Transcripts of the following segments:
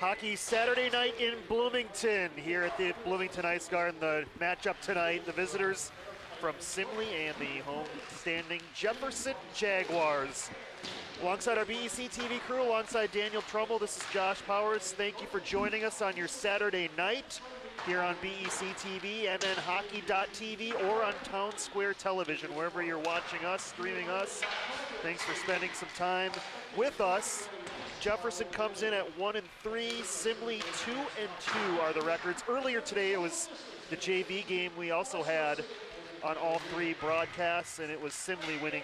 Hockey Saturday night in Bloomington here at the Bloomington Ice Garden. The matchup tonight, the visitors from Simley and the home-standing Jefferson Jaguars. Alongside our BEC-TV crew, alongside Daniel Trumbull, this is Josh Powers. Thank you for joining us on your Saturday night here on BEC-TV, MNHockey.tv, or on Town Square Television, wherever you're watching us, streaming us. Thanks for spending some time with us. Jefferson comes in at 1-3, Simley 2-2 are the records. Earlier today it was the JV game we also had on all three broadcasts, and it was Simley winning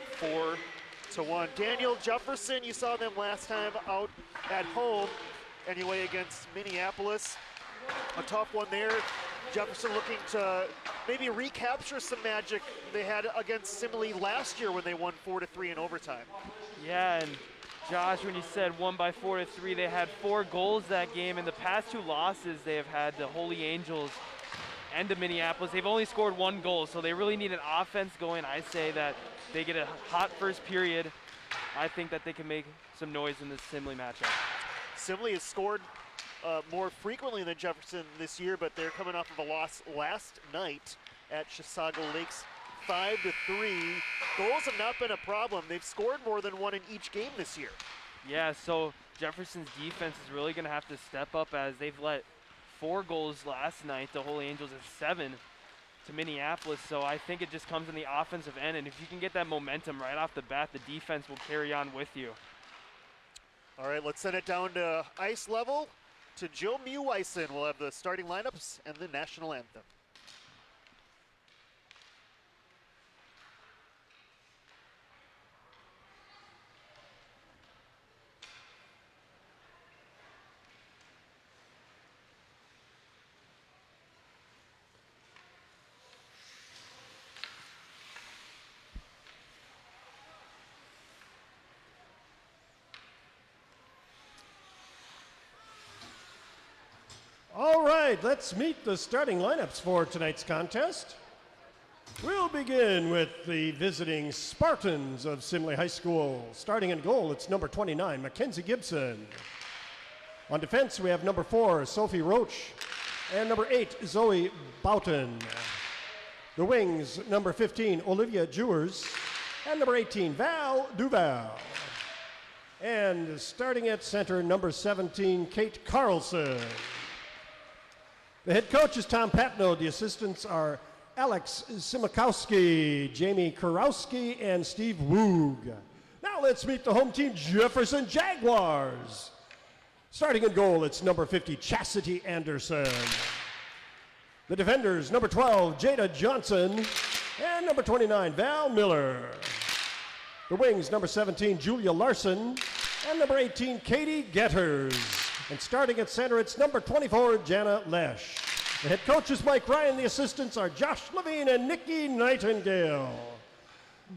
4-1. Daniel, Jefferson, you saw them last time out at home anyway against Minneapolis. A tough one there. Jefferson looking to maybe recapture some magic they had against Simley last year when they won 4-3 in overtime. Yeah, and Josh, when you said won by 4-3, they had 4 goals that game. In the past 2 losses, they have had the Holy Angels and the Minneapolis. They've only scored 1 goal, so they really need an offense going. I say that they get a hot first period. I think that they can make some noise in this Simley matchup. Simley has scored more frequently than Jefferson this year, but they're coming off of a loss last night at Chisago Lakes, 5-3. Goals have not been a problem. They've scored more than 1 in each game this year. Yeah, so Jefferson's defense is really going to have to step up, as they've let 4 goals last night. The Holy Angels at 7 to Minneapolis. So I think it just comes in the offensive end, and if you can get that momentum right off the bat, the defense will carry on with you. All right, let's send it down to ice level to Joe Mewison. We'll have the starting lineups and the national anthem. All right, let's meet the starting lineups for tonight's contest. We'll begin with the visiting Spartans of Simley High School. Starting in goal, it's number 29, Mackenzie Gibson. On defense, we have number 4, Sophie Roach, and number 8, Zoe Boughton. The wings, number 15, Olivia Jewers, and number 18, Val Duval. And starting at center, number 17, Kate Carlson. The head coach is Tom Patno. The assistants are Alex Simakowski, Jamie Kurowski, and Steve Woog. Now let's meet the home team, Jefferson Jaguars. Starting in goal, it's number 50, Chastity Anderson. The defenders, number 12, Jada Johnson, and number 29, Val Miller. The wings, number 17, Julia Larson, and number 18, Katie Getters. And starting at center, it's number 24, Jana Lesh. The head coach is Mike Ryan. The assistants are Josh Levine and Nikki Nightingale.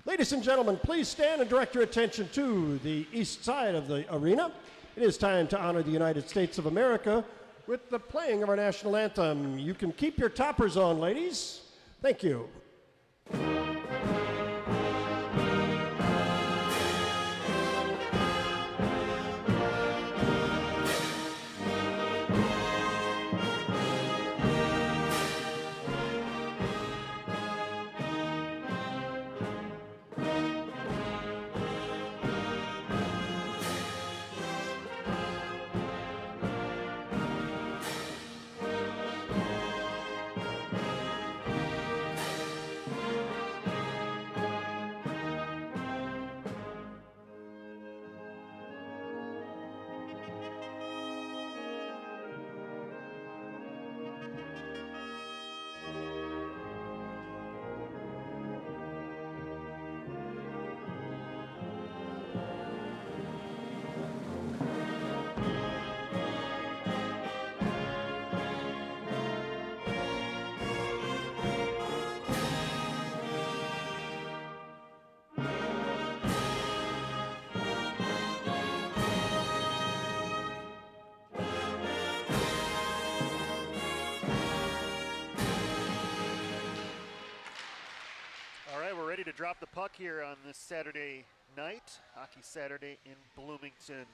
Ladies and gentlemen, please stand and direct your attention to the east side of the arena. It is time to honor the United States of America with the playing of our national anthem. You can keep your toppers on, ladies. Thank you. Ready to drop the puck here on this Saturday night, Hockey Saturday in Bloomington.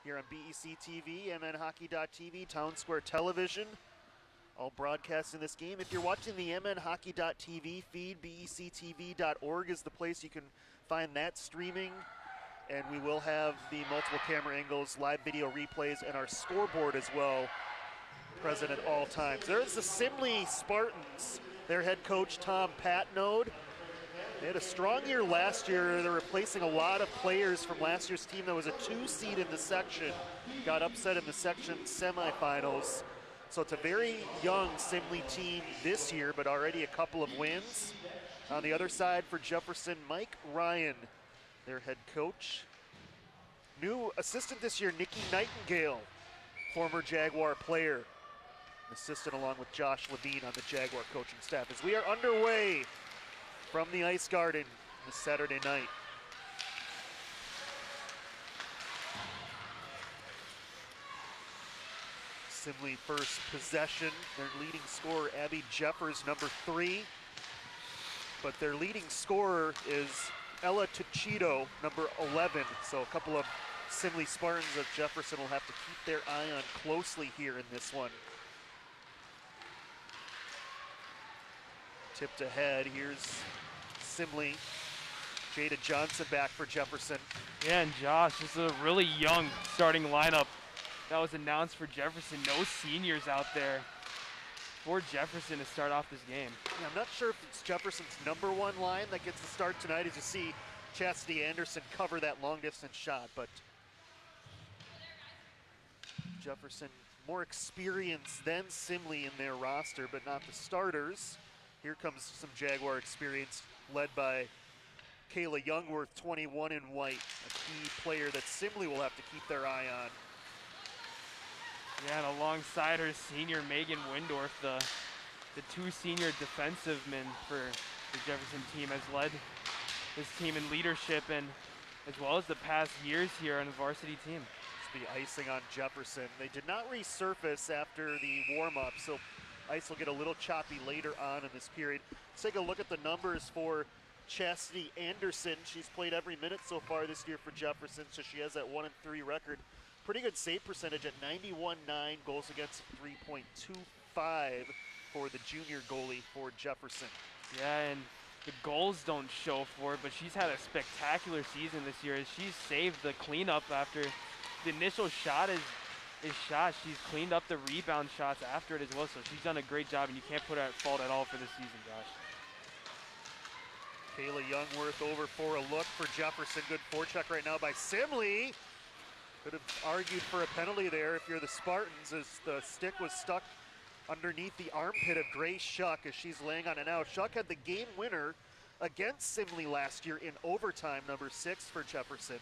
here on BEC-TV, MNHockey.TV, Town Square Television, all broadcasting this game. If you're watching the MNHockey.TV feed, BEC-TV.org is the place you can find that streaming. And we will have the multiple camera angles, live video replays, and our scoreboard as well present at all times. There's the Simley Spartans, their head coach Tom Patnode. They had a strong year last year. They're replacing a lot of players from last year's team that was a 2 seed in the section, got upset in the section semifinals. So it's a very young Simley team this year, but already a couple of wins. On the other side for Jefferson, Mike Ryan, their head coach. New assistant this year, Nikki Nightingale, former Jaguar player. Assistant along with Josh Levine on the Jaguar coaching staff as we are underway from the Ice Garden this Saturday night. Simley first possession, their leading scorer Abby Jeffers, number 3. But their leading scorer is Ella Tuchito, number 11. So a couple of Simley Spartans that Jefferson will have to keep their eye on closely here in this one. Tipped ahead, here's Simley. Jada Johnson back for Jefferson. Yeah, and Josh, this is a really young starting lineup that was announced for Jefferson. No seniors out there for Jefferson to start off this game. Yeah, I'm not sure if it's Jefferson's number 1 line that gets the start tonight, as you see Chastity Anderson cover that long distance shot, but Jefferson more experience than Simley in their roster, but not the starters. Here comes some Jaguar experience led by Kayla Youngworth, 21 in white, a key player that Simley will have to keep their eye on. Yeah, and alongside her senior Megan Windorf, the 2 senior defensive men for the Jefferson team, has led this team in leadership and as well as the past years here on the varsity team. It's the icing on Jefferson. They did not resurface after the warm-up, so ice will get a little choppy later on in this period. Let's take a look at the numbers for Chastity Anderson. She's played every minute so far this year for Jefferson, so she has that 1-3 record. Pretty good save percentage at 91.9, goals against 3.25 for the junior goalie for Jefferson. Yeah, and the goals don't show for it, but she's had a spectacular season this year as she's saved the cleanup after the initial shot is shot. She's cleaned up the rebound shots after it as well, so she's done a great job, and you can't put her at fault at all for this season, Josh. Kayla Youngworth over for a look for Jefferson. Good forecheck right now by Simley. Could have argued for a penalty there if you're the Spartans, as the stick was stuck underneath the armpit of Grace Shuck as she's laying on it now. Shuck had the game winner against Simley last year in overtime, number 6 for Jefferson.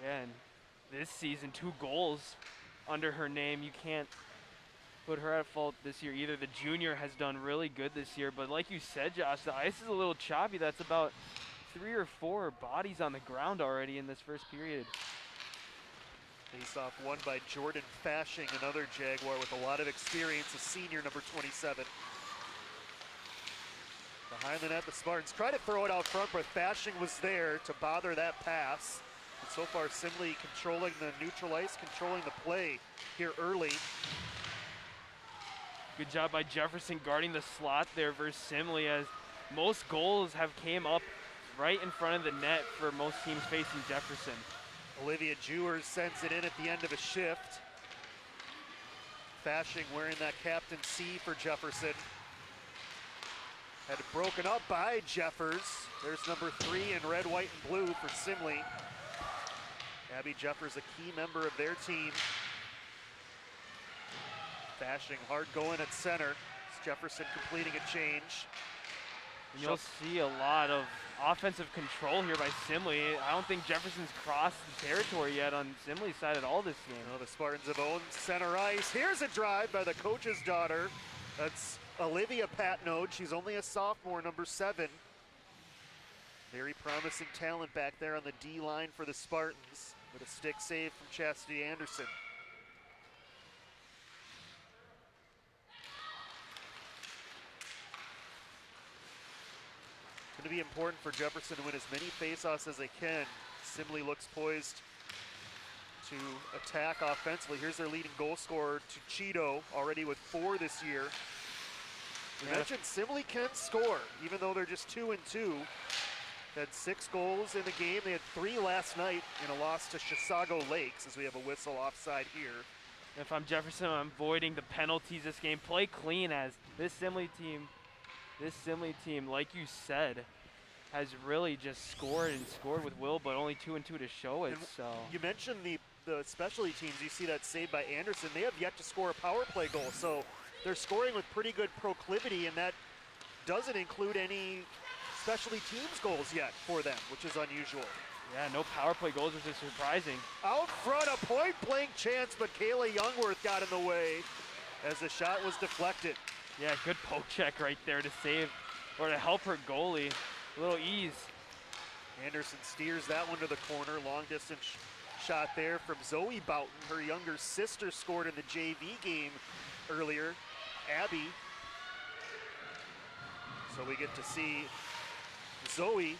Yeah, and this season, 2 goals under her name. You can't put her at fault this year either. The junior has done really good this year, but like you said, Josh, the ice is a little choppy. That's about 3 or 4 bodies on the ground already in this first period. Face-off won by Jordan Fashing, another Jaguar with a lot of experience, a senior, number 27. Behind the net, the Spartans try to throw it out front, but Fashing was there to bother that pass. And so far, Simley controlling the neutral ice, controlling the play here early. Good job by Jefferson guarding the slot there versus Simley, as most goals have came up right in front of the net for most teams facing Jefferson. Olivia Jewers sends it in at the end of a shift. Fashing wearing that Captain C for Jefferson. Had it broken up by Jeffers. There's number 3 in red, white, and blue for Simley. Abby Jeffers, a key member of their team. Fashing hard going at center. It's Jefferson completing a change. And you'll see a lot of offensive control here by Simley. I don't think Jefferson's crossed the territory yet on Simley's side at all this game. Well, the Spartans have owned center ice. Here's a drive by the coach's daughter. That's Olivia Patnode. She's only a sophomore, number 7. Very promising talent back there on the D line for the Spartans, with a stick save from Chastity Anderson. Going to be important for Jefferson to win as many faceoffs as they can. Simley looks poised to attack offensively. Here's their leading goal scorer, Cheeto, already with 4 this year. We mentioned Simley can score, even though they're just 2-2. Had 6 goals in the game. They had 3 last night in a loss to Chisago Lakes, as we have a whistle offside here. If I'm Jefferson, I'm avoiding the penalties this game. Play clean, as this Simley team, like you said, has really just scored and scored with will, but only 2-2 to show it. So you mentioned the specialty teams. You see that saved by Anderson. They have yet to score a power play goal, so they're scoring with pretty good proclivity, and that doesn't include any specialty teams goals yet for them, which is unusual. Yeah, no power play goals, which is surprising. Out front, a point-blank chance, but Kayla Youngworth got in the way as the shot was deflected. Yeah, good poke check right there to save or to help her goalie. A little ease. Anderson steers that one to the corner. Long distance shot there from Zoe Boughton. Her younger sister scored in the JV game earlier, Abby. So we get to see Zoe.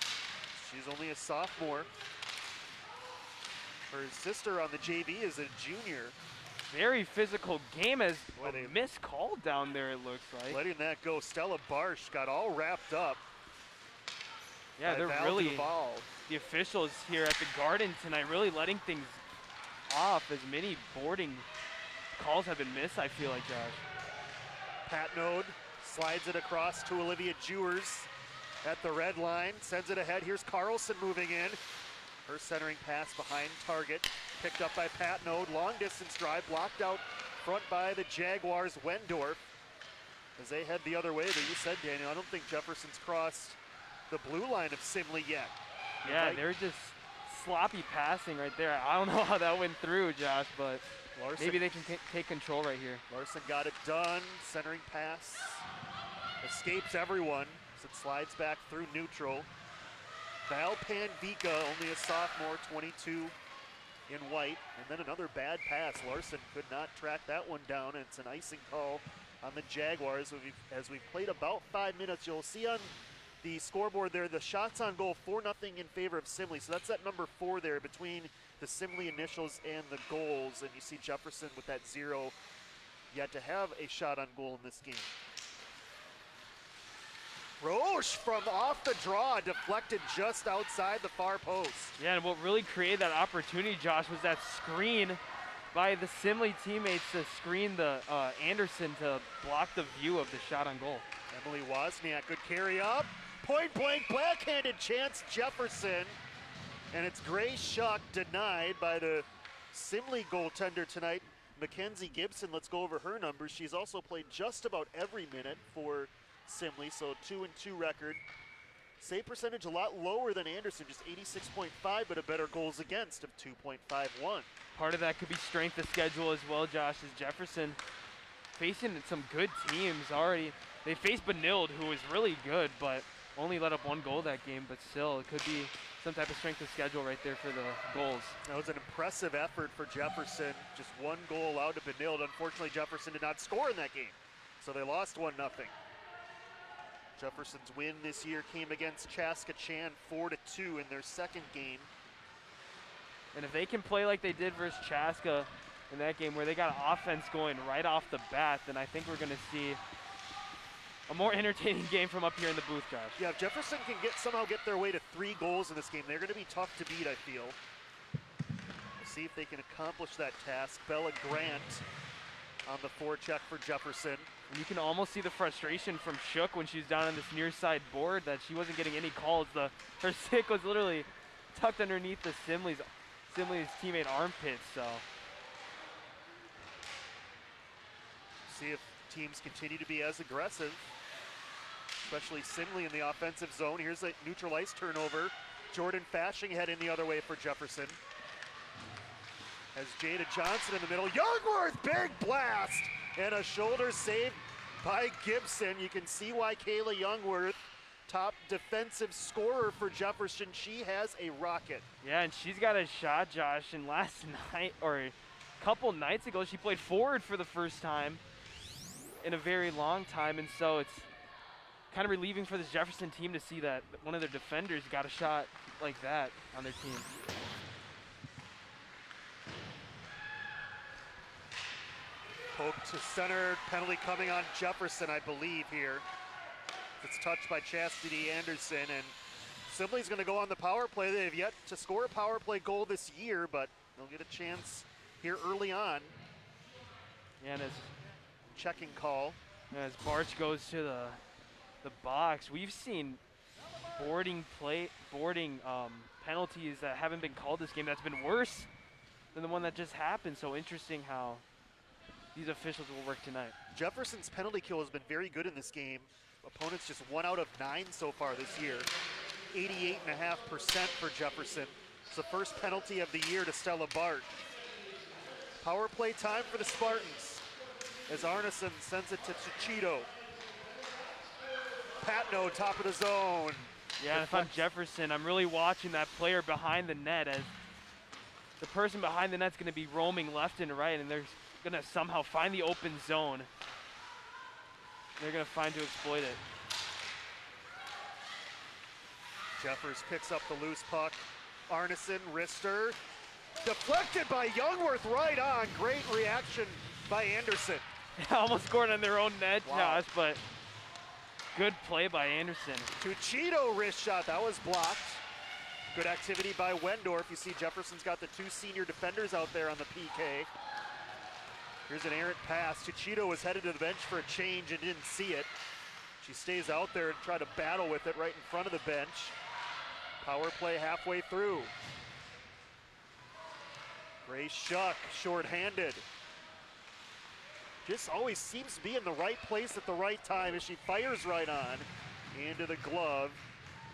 She's only a sophomore. Her sister on the JV is a junior. Very physical game, as Boy, a missed call down there, it looks like. Letting that go. Stella Barsh got all wrapped up. Yeah, they're Val really, Duval. the officials here at the Garden tonight really letting things off, as many boarding calls have been missed, I feel like, Josh. Patnode slides it across to Olivia Jewers at the red line, sends it ahead. Here's Carlson moving in. Her centering pass behind target, picked up by Patnode. Long distance drive, blocked out front by the Jaguars' Wendorf as they head the other way. But you said, Daniel, I don't think Jefferson's crossed the blue line of Simley yet. Yeah, they're just sloppy passing right there. I don't know how that went through, Josh, but Larson, maybe they can take control right here. Larson got it done. Centering pass escapes everyone as it slides back through neutral. Val Panvica, only a sophomore, 22 in white. And then another bad pass. Larson could not track that one down, and it's an icing call on the Jaguars. As we've played about 5 minutes, you'll see on the scoreboard there, the shots on goal, 4-0 in favor of Simley. So that's that number 4 there between the Simley initials and the goals. And you see Jefferson with that 0 yet to have a shot on goal in this game. Roche from off the draw, deflected just outside the far post. Yeah, and what really created that opportunity, Josh, was that screen by the Simley teammates to screen the Anderson to block the view of the shot on goal. Emily Wozniak, good carry up. Point blank, backhanded chance, Jefferson. And it's Grace Shuck denied by the Simley goaltender tonight, Mackenzie Gibson. Let's go over her numbers. She's also played just about every minute for Simley, so 2-2 record. Save percentage a lot lower than Anderson, just 86.5, but a better goals against of 2.51. Part of that could be strength of schedule as well, Josh, as Jefferson facing some good teams already. They faced Benilde, who was really good, but only let up 1 goal that game, but still, it could be some type of strength of schedule right there for the goals. That was an impressive effort for Jefferson. Just 1 goal allowed to Benilde. Unfortunately, Jefferson did not score in that game, so they lost 1-0. Jefferson's win this year came against Chaska Chan 4-2 in their second game. And if they can play like they did versus Chaska in that game, where they got offense going right off the bat, then I think we're going to see a more entertaining game from up here in the booth, Josh. Yeah, if Jefferson can somehow get their way to 3 goals in this game, they're going to be tough to beat, I feel. We'll see if they can accomplish that task. Bella Grant on the forecheck for Jefferson. And you can almost see the frustration from Shook when she's down on this near side board that she wasn't getting any calls. Her stick was literally tucked underneath the Simley's teammate armpit, so. See if teams continue to be as aggressive, especially Simley in the offensive zone. Here's a neutral ice turnover. Jordan Fashing heading the other way for Jefferson. Has Jada Johnson in the middle. Youngworth, big blast! And a shoulder save by Gibson. You can see why Kayla Youngworth, top defensive scorer for Jefferson, she has a rocket. Yeah, and she's got a shot, Josh, and last night, or a couple nights ago, she played forward for the first time in a very long time, and so it's kind of relieving for this Jefferson team to see that one of their defenders got a shot like that on their team. Poke to center, penalty coming on Jefferson, I believe here. It's touched by Chastity Anderson, and Simley's going to go on the power play. They have yet to score a power play goal this year, but they'll get a chance here early on. Yeah, and as Checking call. Barch goes to the box, we've seen boarding penalties that haven't been called this game that's been worse than the one that just happened. So interesting how these officials will work tonight. Jefferson's penalty kill has been very good in this game. Opponents just 1 out of 9 so far this year. 88.5% for Jefferson. It's the first penalty of the year to Stella Bart. Power play time for the Spartans as Arneson sends it to Chichito. Patno, top of the zone. Yeah, and if I'm Jefferson, I'm really watching that player behind the net, as the person behind the net's going to be roaming left and right, and they're going to somehow find the open zone. They're going to find to exploit it. Jeffers picks up the loose puck. Arneson, wrister. Deflected by Youngworth, right on. Great reaction by Anderson. Almost scored on their own net, Wow. Josh, but good play by Anderson. Tuchito wrist shot, that was blocked. Good activity by Wendorf. You see Jefferson's got the 2 senior defenders out there on the PK. Here's an errant pass. Tuchito was headed to the bench for a change and didn't see it. She stays out there and try to battle with it right in front of the bench. Power play halfway through. Grace Shuck, short-handed. Just always seems to be in the right place at the right time as she fires right on into the glove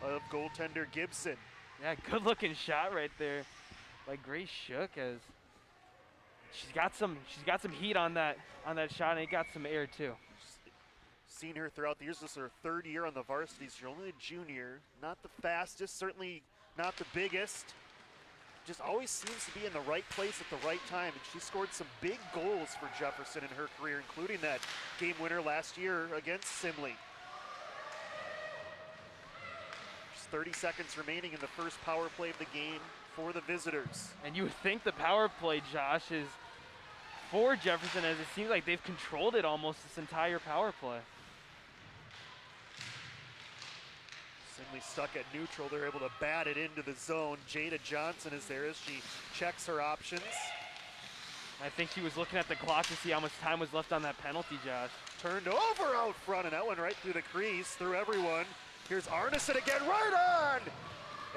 of goaltender Gibson. Yeah, good looking shot right there by Grace Shook, as she's got some heat on that shot, and it got some air too. Seen her throughout the years. This is her 3rd year on the varsity. She's only a junior. Not the fastest, certainly not the biggest. Just always seems to be in the right place at the right time, and she scored some big goals for Jefferson in her career, including that game winner last year against Simley. Just 30 seconds remaining in the first power play of the game for the visitors. And you would think the power play, Josh, is for Jefferson, as it seems like they've controlled it almost this entire power play. Simley stuck at neutral. They're able to bat it into the zone. Jada Johnson is there as she checks her options. I think she was looking at the clock to see how much time was left on that penalty, Josh. Turned over out front, and that went right through the crease, through everyone. Here's Arneson again, right on!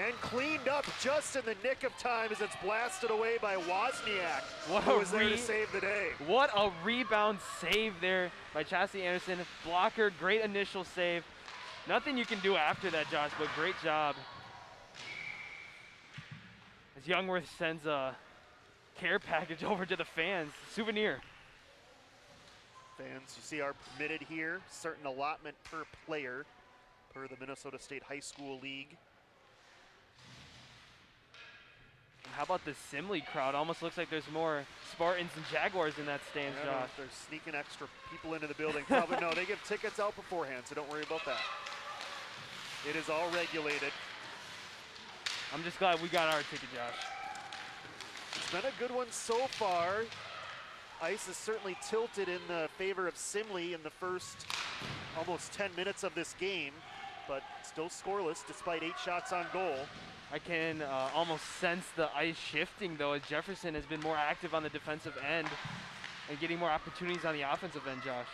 And cleaned up just in the nick of time as it's blasted away by Wozniak, who was there to save the day. What a rebound save there by Chastity Anderson. Blocker, great initial save. Nothing you can do after that, Josh, but great job. As Youngworth sends a care package over to the fans, souvenir. Fans, you see, are permitted here, certain allotment per player, per the Minnesota State High School League. And how about the Simley crowd? Almost looks like there's more Spartans and Jaguars in that stands, Yeah, Josh. they're sneaking extra people into the building. Probably no, they give tickets out beforehand, so don't worry about that. It is all regulated. I'm just glad we got our ticket, Josh. It's been a good one so far. Ice is certainly tilted in the favor of Simley in the first almost 10 minutes of this game, but still scoreless despite 8 shots on goal. I can almost sense the ice shifting, though, as Jefferson has been more active on the defensive end and getting more opportunities on the offensive end, Josh.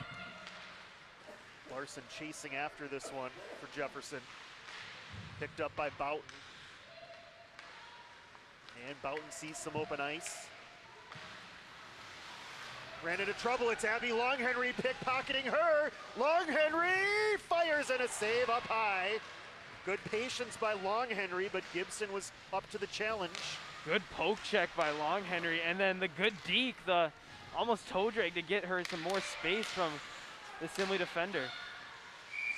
Larson chasing after this one for Jefferson. Picked up by Boughton. And Boughton sees some open ice. Ran into trouble, it's Abby Longhenry pickpocketing her. Longhenry fires in a save up high. Good patience by Longhenry, but Gibson was up to the challenge. Good poke check by Longhenry, and then the good deke, the almost toe drag to get her some more space from the Simley defender.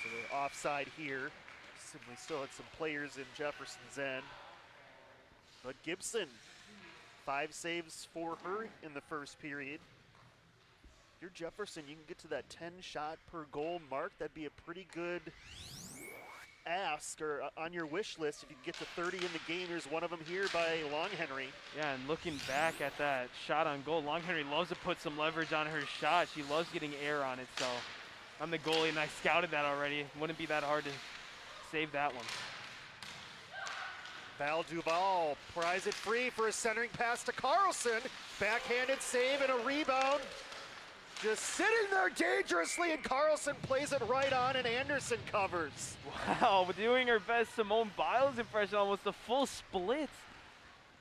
So they're offside here. Simley still had some players in Jefferson's end. But Gibson, 5 saves for her in the first period. If you're Jefferson, you can get to that 10 shot per goal mark. That'd be a pretty good ask or on your wish list if you can get to 30 in the game. Here's one of them here by Long Henry. Yeah, and looking back at that shot on goal, Long Henry loves to put some leverage on her shot. She loves getting air on it, so I'm the goalie and I scouted that already. Wouldn't be that hard to save that one. Val Duval pries it free for a centering pass to Carlson. Backhanded save and a rebound. Just sitting there dangerously, and Carlson plays it right on, and Anderson covers. Wow, doing her best Simone Biles impression, almost a full split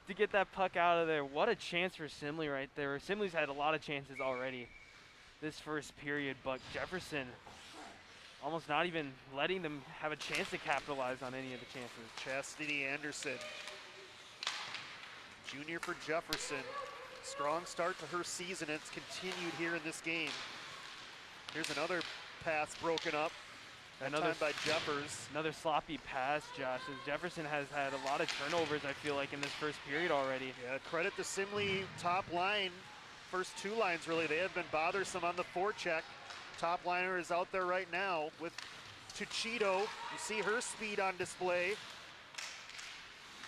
to get that puck out of there. What a chance for Simley right there. Simley's had a lot of chances already this first period, but Jefferson almost not even letting them have a chance to capitalize on any of the chances. Chastity Anderson, junior for Jefferson. Strong start to her season. It's continued here in this game. Here's another pass broken up. That time by Jeffers. Another sloppy pass, Josh, as Jefferson has had a lot of turnovers, I feel like, in this first period already. Yeah, credit to Simley top line. First two lines, really. They have been bothersome on the forecheck. Top liner is out there right now with Tuchito. You see her speed on display.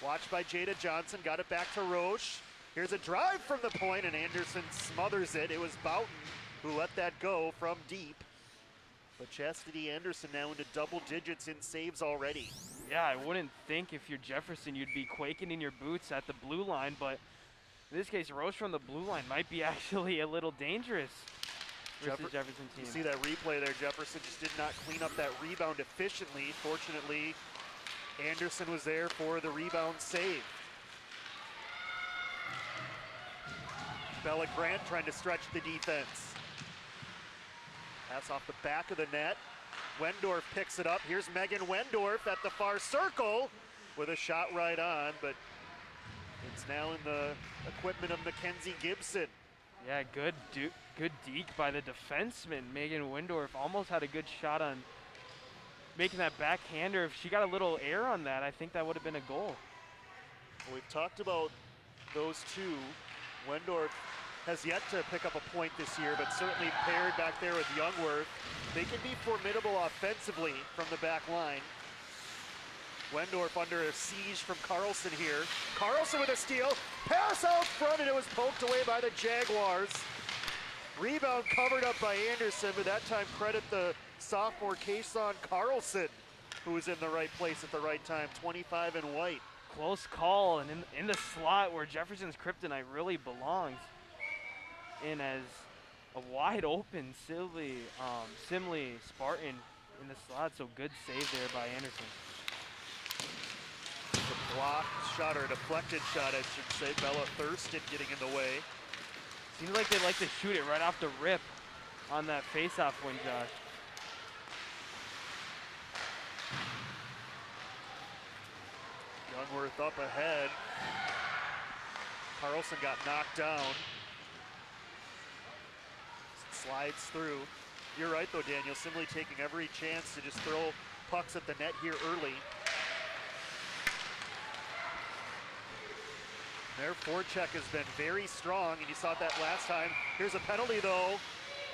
Watched by Jada Johnson. Got it back to Roche. Here's a drive from the point, and Anderson smothers it. It was Boughton who let that go from deep. But Chastity Anderson now into double digits in saves already. Yeah, I wouldn't think if you're Jefferson you'd be quaking in your boots at the blue line, but in this case, Roche from the blue line might be actually a little dangerous versus Jefferson team. You see that replay there. Jefferson just did not clean up that rebound efficiently. Fortunately, Anderson was there for the rebound save. Bella Grant trying to stretch the defense. Pass off the back of the net. Wendorf picks it up. Here's Megan Wendorf at the far circle with a shot right on, but it's now in the equipment of Mackenzie Gibson. Yeah, good deke by the defenseman. Megan Wendorf almost had a good shot on making that backhander. If she got a little air on that, I think that would have been a goal. Well, we've talked about those two. Wendorf has yet to pick up a point this year, but certainly paired back there with Youngworth. They can be formidable offensively from the back line. Wendorf under a siege from Carlson here. Carlson with a steal. Pass out front, and it was poked away by the Jaguars. Rebound covered up by Anderson, but that time credit the sophomore Kason Carlson, who was in the right place at the right time, 25 in white. Close call, and in the slot where Jefferson's kryptonite really belongs, in as a wide open Simley Spartan in the slot, so good save there by Anderson. The blocked shot, or deflected shot, I should say. Bella Thurston getting in the way. Seems like they like to shoot it right off the rip on that face-off win, Josh. Youngworth up ahead. Carlson got knocked down. Slides through. You're right though, Daniel. Simley taking every chance to just throw pucks at the net here early. Their forecheck has been very strong, and you saw that last time. Here's a penalty though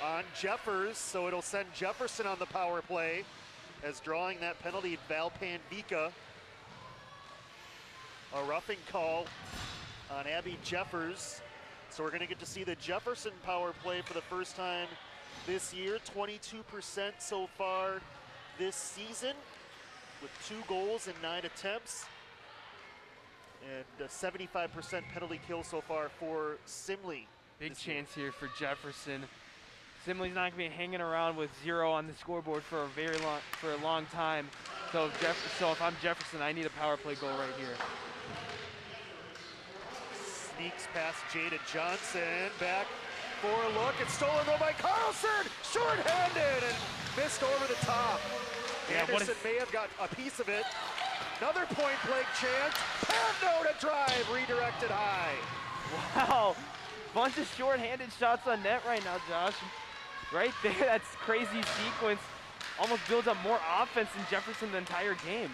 on Jeffers, so it'll send Jefferson on the power play, as drawing that penalty, Val Panvica. A roughing call on Abby Jeffers. So we're gonna get to see the Jefferson power play for the first time this year. 22% so far this season, with 2 goals and 9 attempts. And a 75% penalty kill so far for Simley. Big chance here for Jefferson. Simley's not gonna be hanging around with 0 on the scoreboard for a long time. So if I'm Jefferson, I need a power play goal right here. Sneaks past Jada Johnson, back for a look. It's stolen though by Carlson, short-handed and missed over the top. Yeah, Anderson may have got a piece of it. Another point blank chance. Pando to drive, redirected high. Wow, bunch of short-handed shots on net right now, Josh. Right there, that's crazy sequence. Almost builds up more offense than Jefferson the entire game.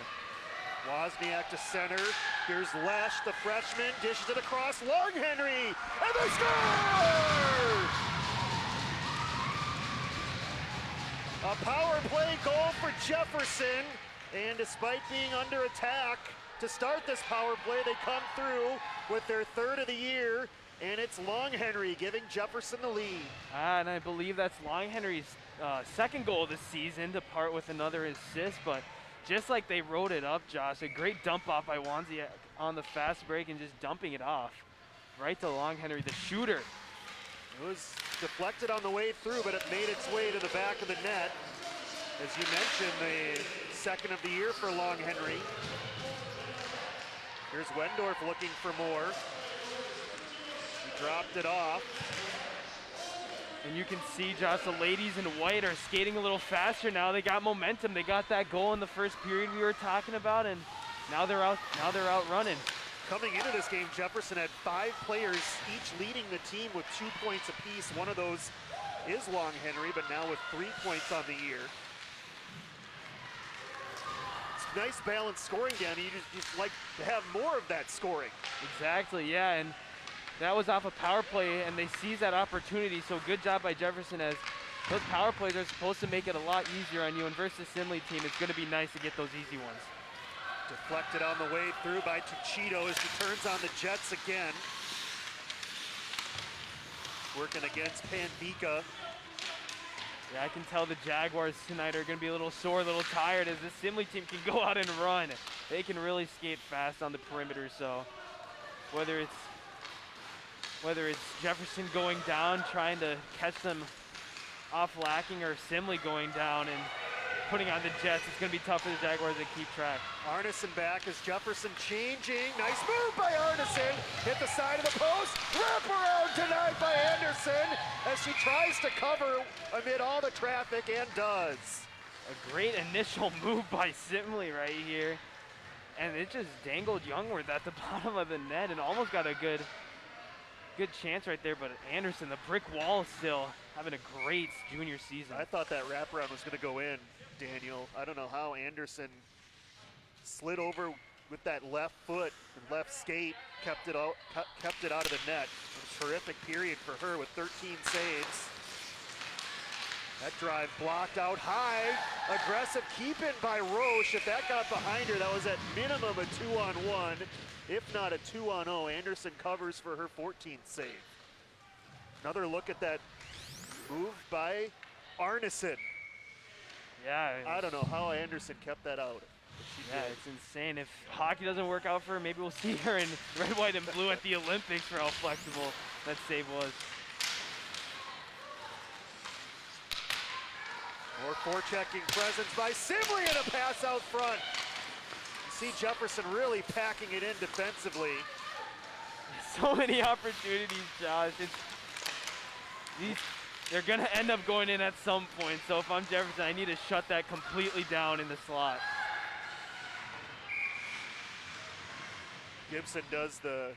Wozniak to center. Here's Lesh, the freshman, dishes it across. Long Henry, and they score! A power play goal for Jefferson. And despite being under attack to start this power play, they come through with their third of the year, and it's Long Henry giving Jefferson the lead. And I believe that's Long Henry's second goal of the season to part with another assist, but just like they wrote it up, Josh, a great dump off by Wonsiak on the fast break and just dumping it off right to Long Henry, the shooter. It was deflected on the way through, but it made its way to the back of the net. As you mentioned, the second of the year for Long Henry. Here's Wendorf looking for more. He dropped it off. And you can see, Josh, the ladies in white are skating a little faster now. They got momentum. They got that goal in the first period we were talking about, and now they're out running. Coming into this game, Jefferson had 5 players each leading the team with 2 points apiece. One of those is Long Henry, but now with 3 points on the year. It's nice balanced scoring, Danny. You just like to have more of that scoring. Exactly, yeah, and that was off a power play, and they seized that opportunity, so good job by Jefferson, as those power plays are supposed to make it a lot easier on you, and versus Simley team, it's going to be nice to get those easy ones. Deflected on the way through by Tuchito as he turns on the Jets again. Working against Panvika. Yeah, I can tell the Jaguars tonight are going to be a little sore, a little tired, as this Simley team can go out and run. They can really skate fast on the perimeter, so whether it's Jefferson going down, trying to catch them off lacking, or Simley going down and putting on the Jets, it's going to be tough for the Jaguars to keep track. Arneson back as Jefferson changing. Nice move by Arneson. Hit the side of the post. Wrap around tonight by Anderson as she tries to cover amid all the traffic and does. A great initial move by Simley right here. And it just dangled Youngworth at the bottom of the net and almost got a good chance right there, but Anderson, the brick wall, still having a great junior season. I thought that wraparound was going to go in, Daniel. I don't know how Anderson slid over with that left foot and left skate, kept it out of the net. A terrific period for her with 13 saves. That drive blocked out high. Aggressive keep-in by Roche. If that got behind her, that was at minimum a 2-on-1. If not a 2-on-0, Anderson covers for her 14th save. Another look at that move by Arneson. Yeah. I don't know how Anderson kept that out. Yeah, it's insane. If hockey doesn't work out for her, maybe we'll see her in red, white, and blue at the Olympics for how flexible that save was. More forechecking presence by Simley and a pass out front. You see Jefferson really packing it in defensively. So many opportunities, Josh. They're going to end up going in at some point. So if I'm Jefferson, I need to shut that completely down in the slot. Gibson does the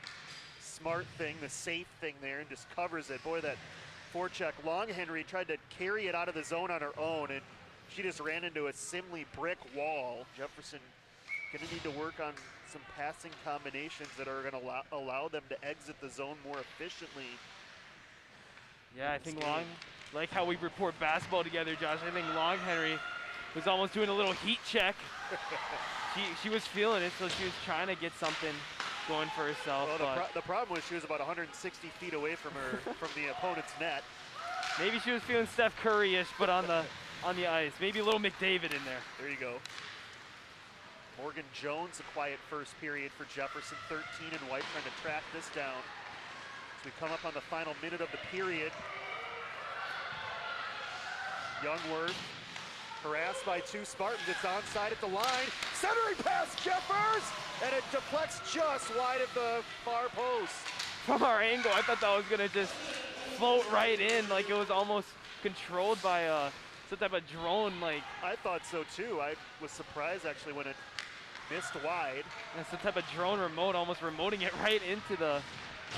smart thing, the safe thing there, and just covers it. Boy, that forecheck. Long Henry tried to carry it out of the zone on her own, and she just ran into a Simley brick wall. Jefferson going to need to work on some passing combinations that are going to allow them to exit the zone more efficiently. Yeah, I think like how we report basketball together, Josh, I think Long Henry was almost doing a little heat check. She was feeling it, so she was trying to get something going for herself. Well, the problem was she was about 160 feet away from the opponent's net. Maybe she was feeling Steph Curry-ish, but on the ice. Maybe a little McDavid in there. There you go. Morgan Jones, a quiet first period for Jefferson. 13 and white, trying to track this down. As we come up on the final minute of the period. Youngworth harassed by 2 Spartans. It's onside at the line. Centering pass, Jeffers! And it deflects just wide of the far post. From our angle, I thought that was going to just float right in, like it was almost controlled by some type of drone. I thought so too. I was surprised actually when it missed wide. That's some type of drone remote, almost remoting it right into the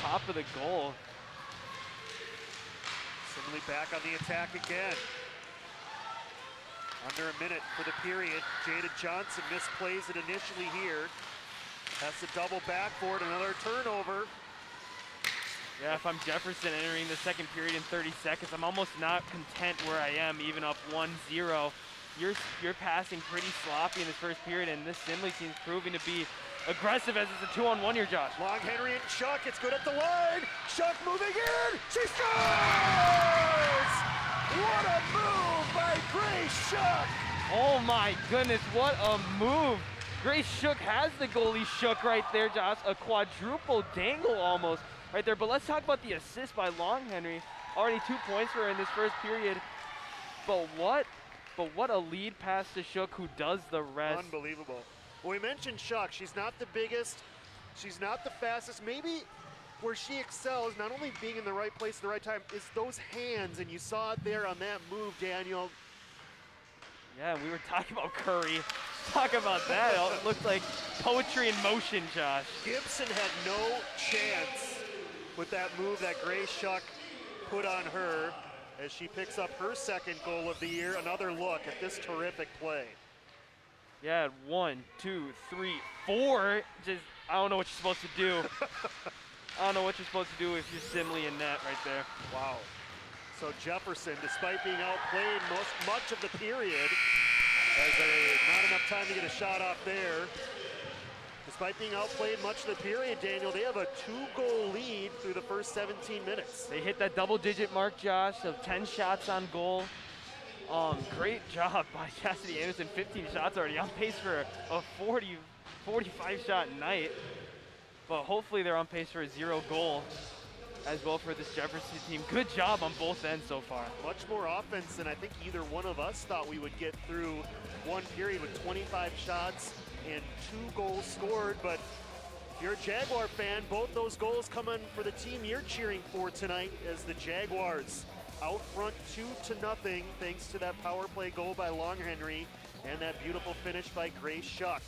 top of the goal. Simley back on the attack again. Under a minute for the period. Jada Johnson misplays it initially here. Has to double back for it, another turnover. Yeah, if I'm Jefferson entering the second period in 30 seconds, I'm almost not content where I am, even up 1-0. you're passing pretty sloppy in this first period, and this Simley team's proving to be aggressive as it's a 2-on-1 here, Josh. Long Henry and Shuck, it's good at the line. Shuck moving in, she scores! What a move by Grace Shuck! Oh my goodness, what a move. Grace Shook has the goalie shook right there, Josh. A quadruple dangle almost right there. But let's talk about the assist by Long Henry. Already 2 points for her in this first period. But what a lead pass to Shook, who does the rest. Unbelievable. Well, we mentioned Shuck. She's not the biggest. She's not the fastest. Maybe where she excels, not only being in the right place at the right time, is those hands. And you saw it there on that move, Daniel. Yeah, we were talking about Curry. Talk about that. It looked like poetry in motion, Josh. Gibson had no chance with that move that Grace Shuck put on her as she picks up her second goal of the year. Another look at this terrific play. Yeah, 1, 2, 3, 4. Just, I don't know what you're supposed to do. I don't know what you're supposed to do if you're Simley in net right there. Wow. So Jefferson, despite being outplayed much of the period, not enough time to get a shot off there. Despite being outplayed much of the period, Daniel, they have a 2-goal lead through the first 17 minutes. They hit that double-digit mark, Josh, of 10 shots on goal. Great job by Cassidy Anderson, 15 shots already, on pace for a 45 shot night. But hopefully they're on pace for a 0 goal as well for this Jefferson team. Good job on both ends so far. Much more offense than I think either one of us thought we would get through one period with 25 shots and 2 goals scored. But if you're a Jaguar fan, both those goals coming for the team you're cheering for tonight, as the Jaguars out front 2-0 thanks to that power play goal by Long Henry and that beautiful finish by Grace Shuck.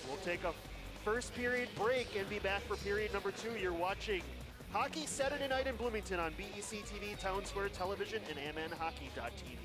We'll take a first period break and be back for period number 2. You're watching Hockey Saturday Night in Bloomington on BEC-TV, Town Square Television, and MNHockey.tv.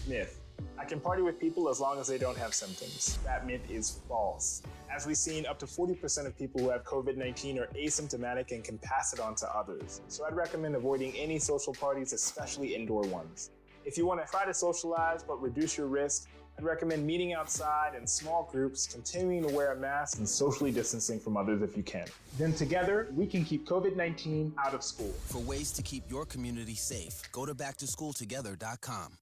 Myth. I can party with people as long as they don't have symptoms. That myth is false. As we've seen, up to 40% of people who have COVID-19 are asymptomatic and can pass it on to others. So I'd recommend avoiding any social parties, especially indoor ones. If you want to try to socialize but reduce your risk, I'd recommend meeting outside in small groups, continuing to wear a mask, and socially distancing from others if you can. Then together, we can keep COVID-19 out of school. For ways to keep your community safe, go to backtoschooltogether.com.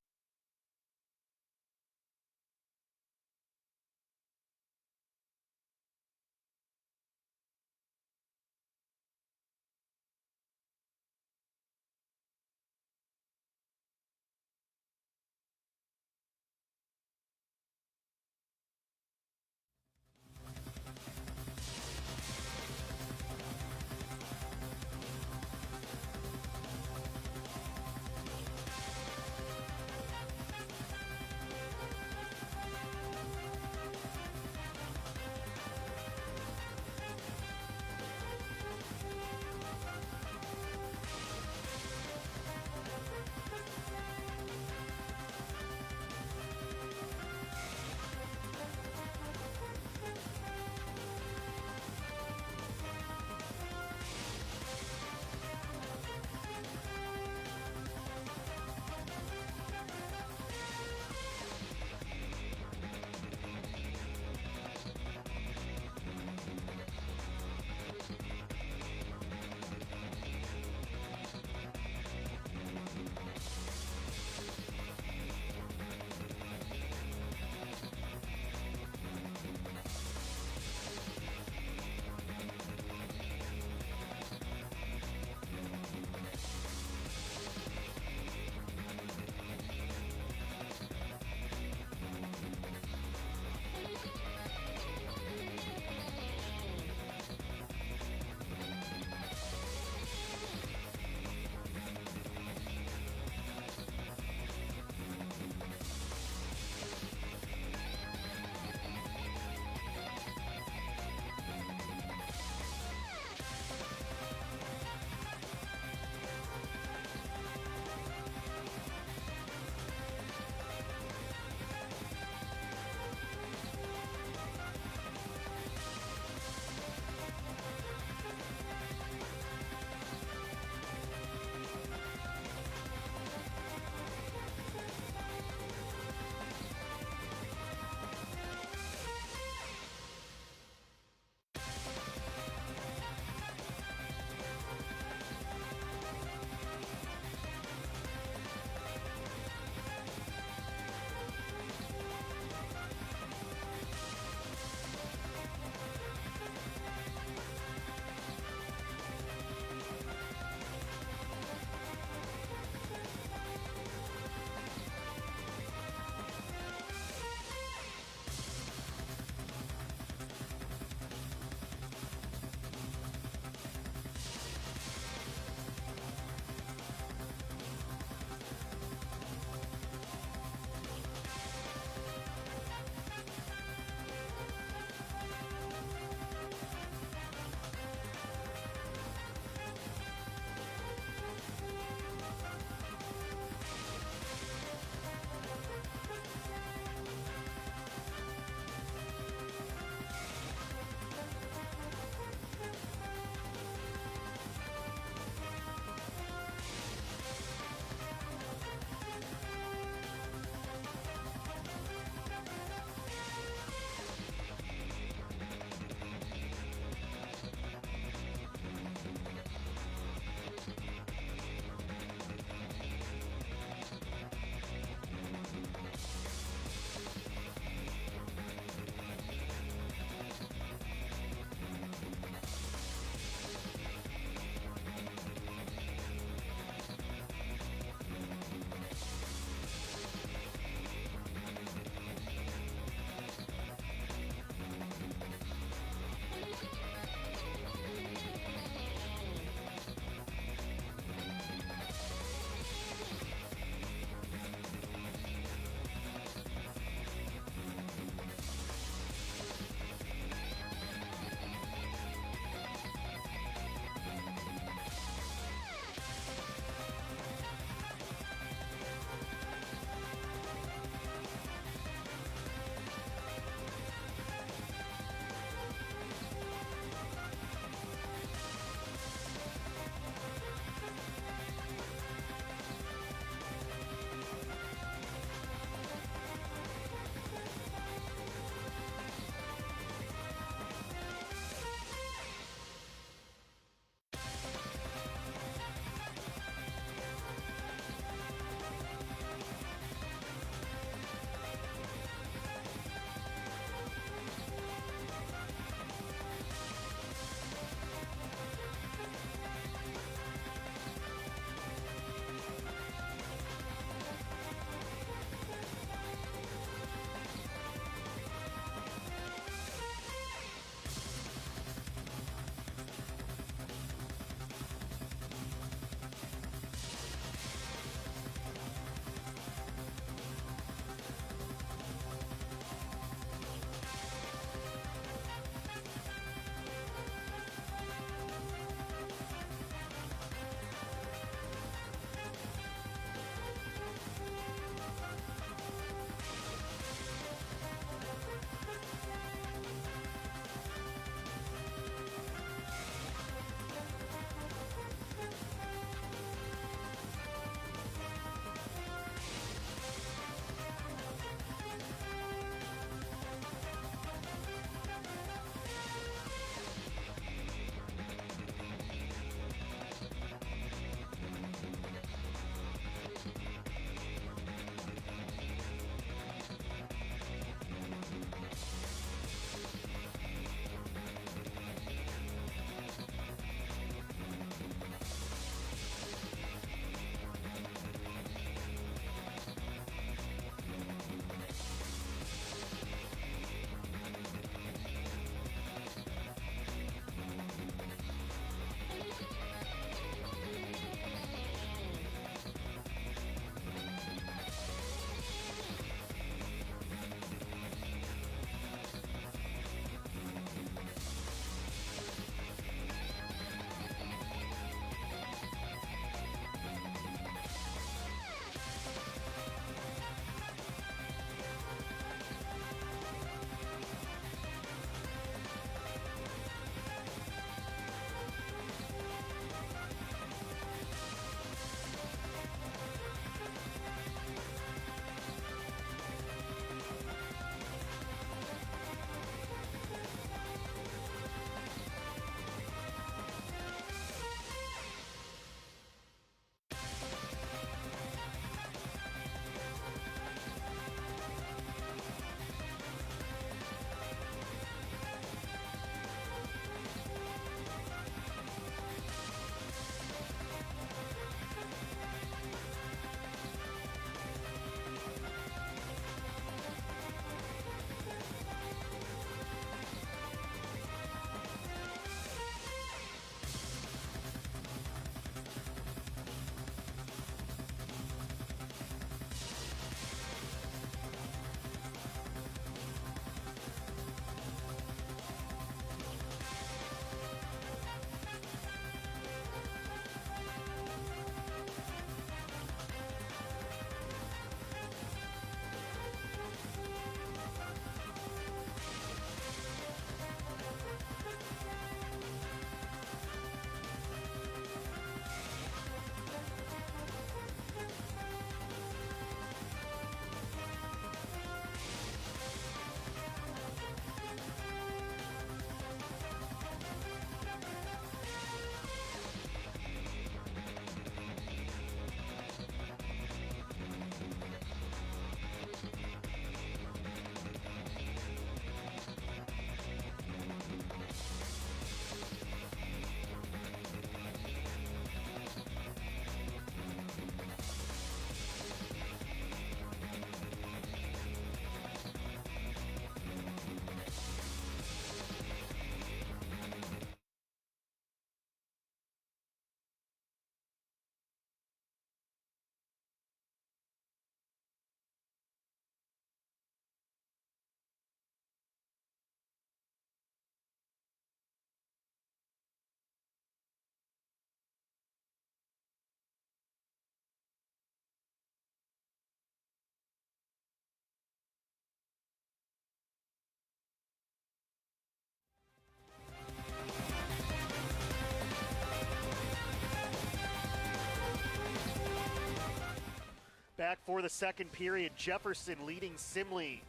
back for the second period. Jefferson leading Simley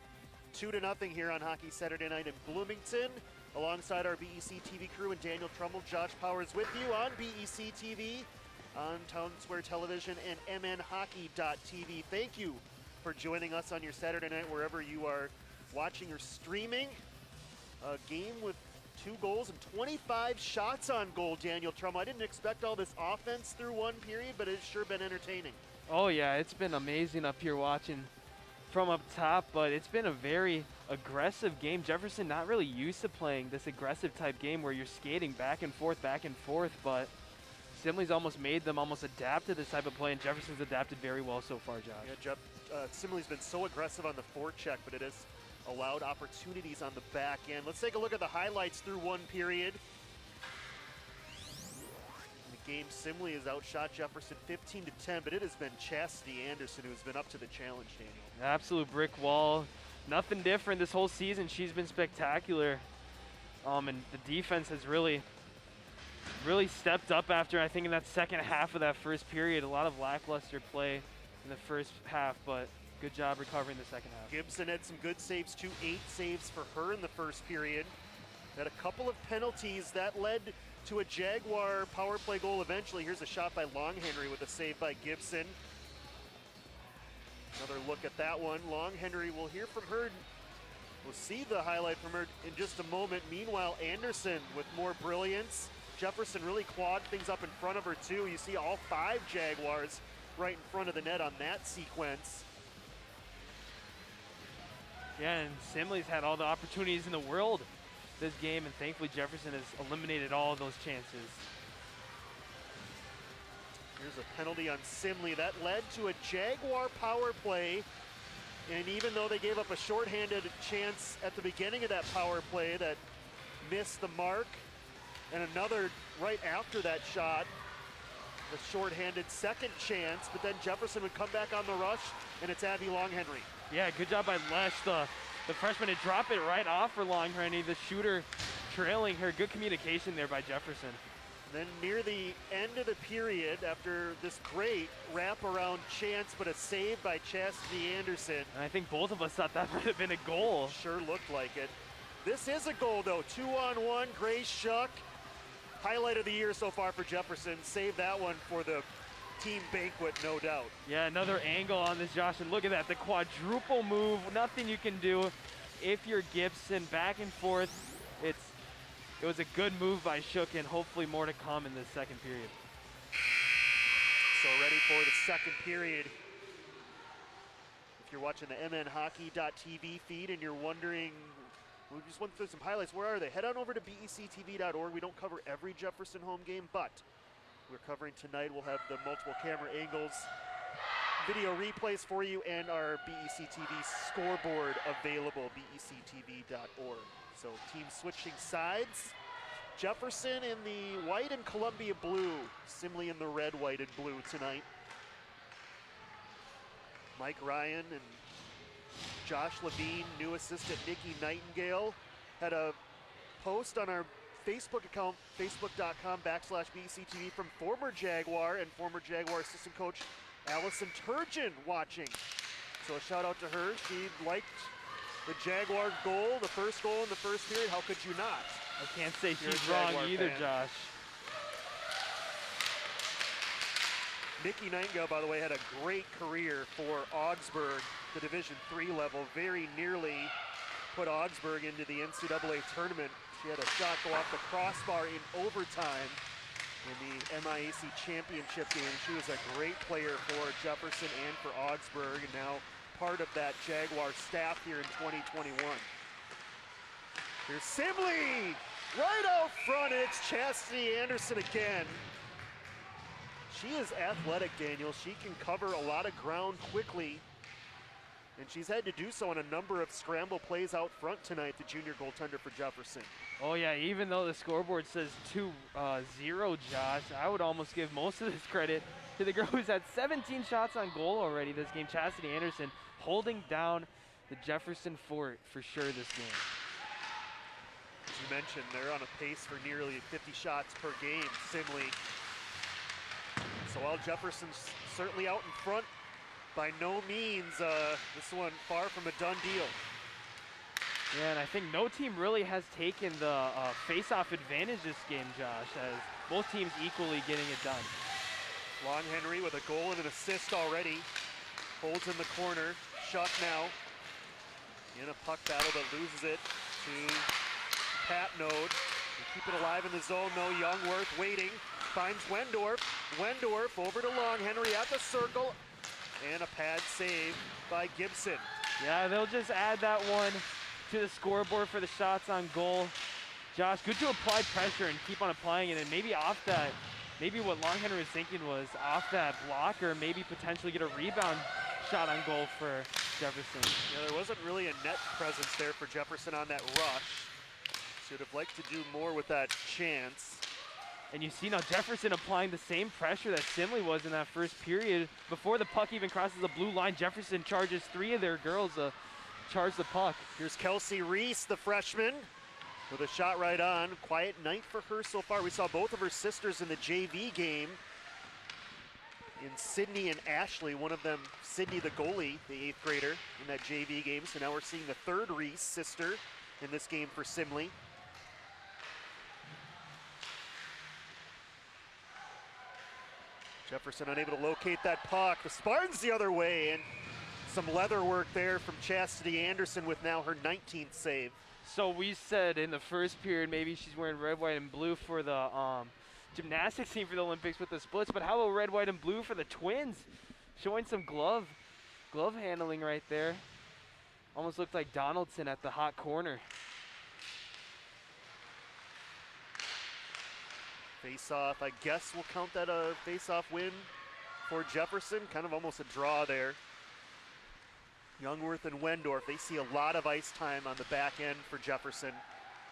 2-0 here on Hockey Saturday Night in Bloomington. Alongside our BEC-TV crew and Daniel Trumbull, Josh Powers with you on BEC-TV, on Town Square Television and mnhockey.tv. Thank you for joining us on your Saturday night wherever you are watching or streaming. A game with 2 goals and 25 shots on goal, Daniel Trumbull. I didn't expect all this offense through one period, but it's sure been entertaining. Oh yeah, it's been amazing up here watching from up top, but it's been a very aggressive game. Jefferson not really used to playing this aggressive type game where you're skating back and forth, but Simley's almost made them almost adapt to this type of play, and Jefferson's adapted very well so far, Josh. Yeah, Simley's been so aggressive on the forecheck, but it has allowed opportunities on the back end. Let's take a look at the highlights through one period. In the game, Simley has outshot Jefferson 15-10, but it has been Chastity Anderson who's been up to the challenge, Daniel. Absolute brick wall. Nothing different this whole season. She's been spectacular. And the defense has really stepped up after, I think, in that second half of that first period. A lot of lackluster play in the first half, but good job recovering the second half. Gibson had some good saves too, 8 saves for her in the first period. Had a couple of penalties that led to a Jaguar power play goal eventually. Here's a shot by Longhenry with a save by Gibson. Another look at that one. Longhenry, we'll hear from her. We'll see the highlight from her in just a moment. Meanwhile, Anderson with more brilliance. Jefferson really clawed things up in front of her too. You see all 5 Jaguars right in front of the net on that sequence. Yeah, and Simley's had all the opportunities in the world this game, and thankfully Jefferson has eliminated all of those chances. Here's a penalty on Simley. That led to a Jaguar power play, and even though they gave up a shorthanded chance at the beginning of that power play that missed the mark, and another right after that shot, the shorthanded second chance, but then Jefferson would come back on the rush, and it's Abby Longhenry. Yeah, good job by Lesh, the freshman, to drop it right off for Longhenry, the shooter trailing her. Good communication there by Jefferson. Then near the end of the period, after this great wraparound chance, but a save by Chastity Anderson. And I think both of us thought that might have been a goal. Sure looked like it. This is a goal though, 2-on-1, Grace Shuck. Highlight of the year so far for Jefferson. Save that one for the team banquet, no doubt. Yeah, another angle on this, Josh, and look at that, the quadruple move. Nothing you can do if you're Gibson. Back and forth. It was a good move by Shook, and hopefully more to come in the second period. So ready for the second period. If you're watching the mnhockey.tv feed and you're wondering, we just went through some highlights, where are they? Head on over to BEC-TV.org. We don't cover every Jefferson home game, but we're covering tonight. We'll have the multiple camera angles, video replays for you, and our BEC-TV scoreboard available, BEC-TV.org. So teams switching sides. Jefferson in the white and Columbia blue. Simley in the red, white, and blue tonight. Mike Ryan and Josh Levine, new assistant Nikki Nightingale, had a post on our Facebook account, facebook.com/BEC-TV, from former Jaguar and former Jaguar assistant coach Allison Turgeon watching. So a shout out to her. She liked the Jaguar goal, the first goal in the first period. How could you not? I can't say You're a she's wrong Jaguar either, fan. Josh. Nikki Nightingale, by the way, had a great career for Augsburg, the Division III level. Very nearly put Augsburg into the NCAA tournament. She had a shot go off the crossbar in overtime in the MIAC championship game. She was a great player for Jefferson and for Augsburg, and now part of that Jaguar staff here in 2021. Here's Simley, right out front. It's Chastity Anderson again. She is athletic, Daniel. She can cover a lot of ground quickly, and she's had to do so on a number of scramble plays out front tonight, the junior goaltender for Jefferson. Oh yeah, even though the scoreboard says 2-0, Josh, I would almost give most of this credit to the girl who's had 17 shots on goal already this game, Chastity Anderson, holding down the Jefferson fort for sure this game. As you mentioned, they're on a pace for nearly 50 shots per game, Simley. So while Jefferson's certainly out in front by no means this one far from a done deal. Yeah, and I think no team really has taken the face-off advantage this game, Josh, as both teams equally getting it done. Long Henry with a goal and an assist already. Holds in the corner. Shuck now in a puck battle but loses it to Pat Node. They keep it alive in the zone though. Youngworth waiting. Finds Wendorf. Wendorf over to Long Henry at the circle. And a pad save by Gibson. Yeah, they'll just add that one to the scoreboard for the shots on goal. Josh, good to apply pressure and keep on applying it, and maybe off that, maybe what Long Henry was thinking was off that blocker, maybe potentially get a rebound shot on goal for Jefferson. Yeah, there wasn't really a net presence there for Jefferson on that rush. Should have liked to do more with that chance. And you see now Jefferson applying the same pressure that Simley was in that first period. Before the puck even crosses the blue line, Jefferson charges 3 of their girls to charge the puck. Here's Kelsey Reese, the freshman, with a shot right on. Quiet night for her so far. We saw both of her sisters in the JV game. In Sydney and Ashley, one of them, Sydney the goalie, the 8th grader in that JV game. So now we're seeing the 3rd Reese sister in this game for Simley. Jefferson unable to locate that puck. The Spartans the other way, and some leather work there from Chastity Anderson with now her 19th save. So we said in the first period maybe she's wearing red, white, and blue for the gymnastics team for the Olympics with the splits, but how about red, white, and blue for the Twins? Showing some glove handling right there. Almost looked like Donaldson at the hot corner. Face-off, I guess we'll count that a face-off win for Jefferson. Kind of almost a draw there. Youngworth and Wendorf, they see a lot of ice time on the back end for Jefferson.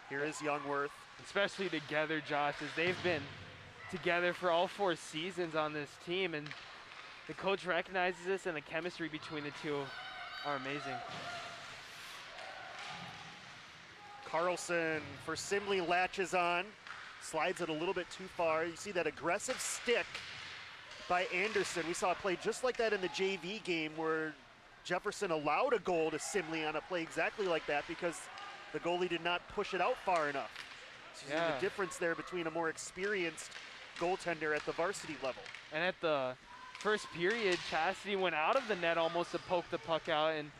Here is Youngworth. Especially together, Josh, as they've been together for all 4 seasons on this team, and the coach recognizes this, and the chemistry between the two are amazing. Carlson for Simley latches on. Slides it a little bit too far. You see that aggressive stick by Anderson. We saw a play just like that in the JV game where Jefferson allowed a goal to Simley on a play exactly like that because the goalie did not push it out far enough. So you see the difference there between a more experienced goaltender at the varsity level. And at the first period, Chastity went out of the net almost to poke the puck out, and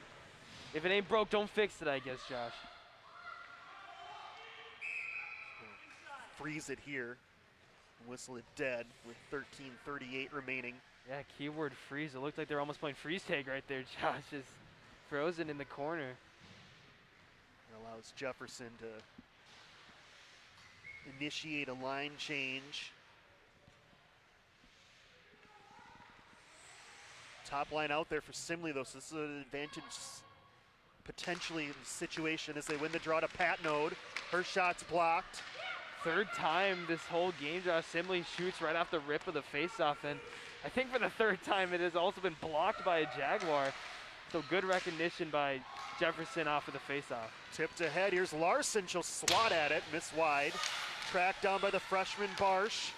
if it ain't broke, don't fix it, I guess, Josh. Freeze it here. Whistle it dead with 13:38 remaining. Yeah, keyword freeze. It looked like they were almost playing freeze tag right there, Josh. Just frozen in the corner. It allows Jefferson to initiate a line change. Top line out there for Simley, though, so this is an advantage potentially in the situation as they win the draw to Pat Node. Her shot's blocked. 3rd time this whole game, Josh. Simley shoots right off the rip of the faceoff, and I think for the 3rd time it has also been blocked by a Jaguar. So good recognition by Jefferson off of the faceoff. Tipped ahead, here's Larson, she'll swat at it, miss wide. Tracked down by the freshman Barsh.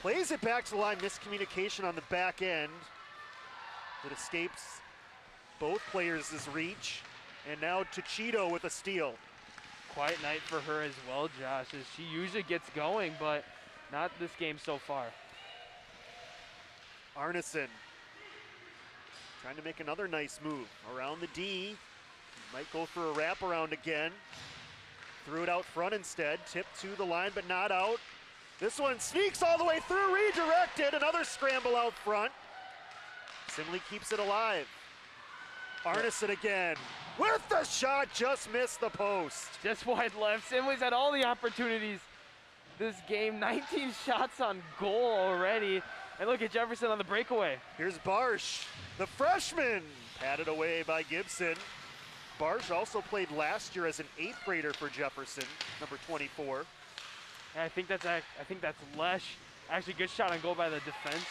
Plays it back to the line, miscommunication on the back end. It escapes both players' reach. And now Tuchito with a steal. Quiet night for her as well, Josh, as she usually gets going, but not this game so far. Arneson trying to make another nice move around the D. Might go for a wraparound again. Threw it out front instead. Tipped to the line, but not out. This one sneaks all the way through, redirected. Another scramble out front. Simley keeps it alive. Arneson again. With the shot, just missed the post. Just wide left. Simley's had all the opportunities this game. 19 shots on goal already. And look at Jefferson on the breakaway. Here's Barsh, the freshman. Patted away by Gibson. Barsh also played last year as an 8th grader for Jefferson, number 24. And I think that's Lesh. Actually, good shot on goal by the defense.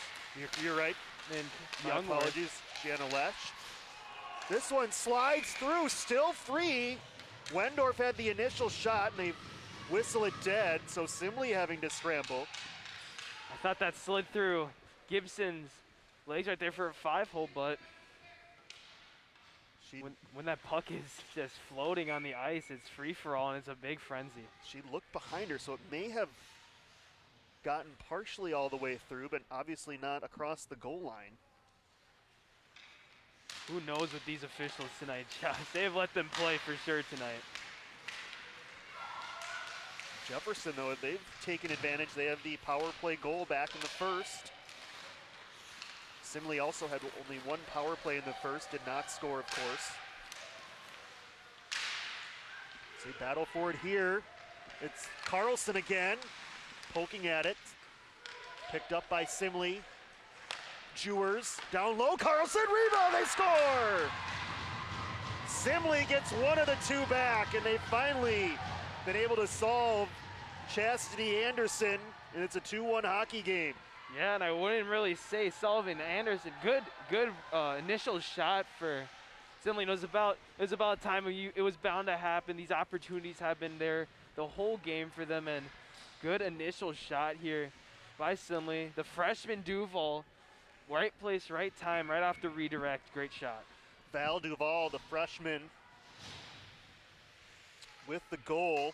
You're right. And My apologies, Gianna Lesh. This one slides through, still free. Wendorf had the initial shot, and they whistle it dead, so Simley having to scramble. I thought that slid through Gibson's legs right there for a 5-hole, but She when that puck is just floating on the ice, it's free-for-all, and it's a big frenzy. She looked behind her, so it may have gotten partially all the way through, but obviously not across the goal line. Who knows with these officials tonight, Josh? They've let them play for sure tonight. Jefferson, though, they've taken advantage. They have the power play goal back in the first. Simley also had only one power play in the first, did not score, of course. So they battle for it here. It's Carlson again, poking at it. Picked up by Simley. Jewers down low, Carlson, rebound, they score! Simley gets one of the two back, and they finally been able to solve Chastity Anderson, and it's a 2-1 hockey game. Yeah, and I wouldn't really say Sullivan Anderson. Good initial shot for Simley. It was about time. It was bound to happen. These opportunities have been there the whole game for them, and good initial shot here by Simley. The freshman Duval, right place, right time, right off the redirect. Great shot. Val Duval, the freshman, with the goal.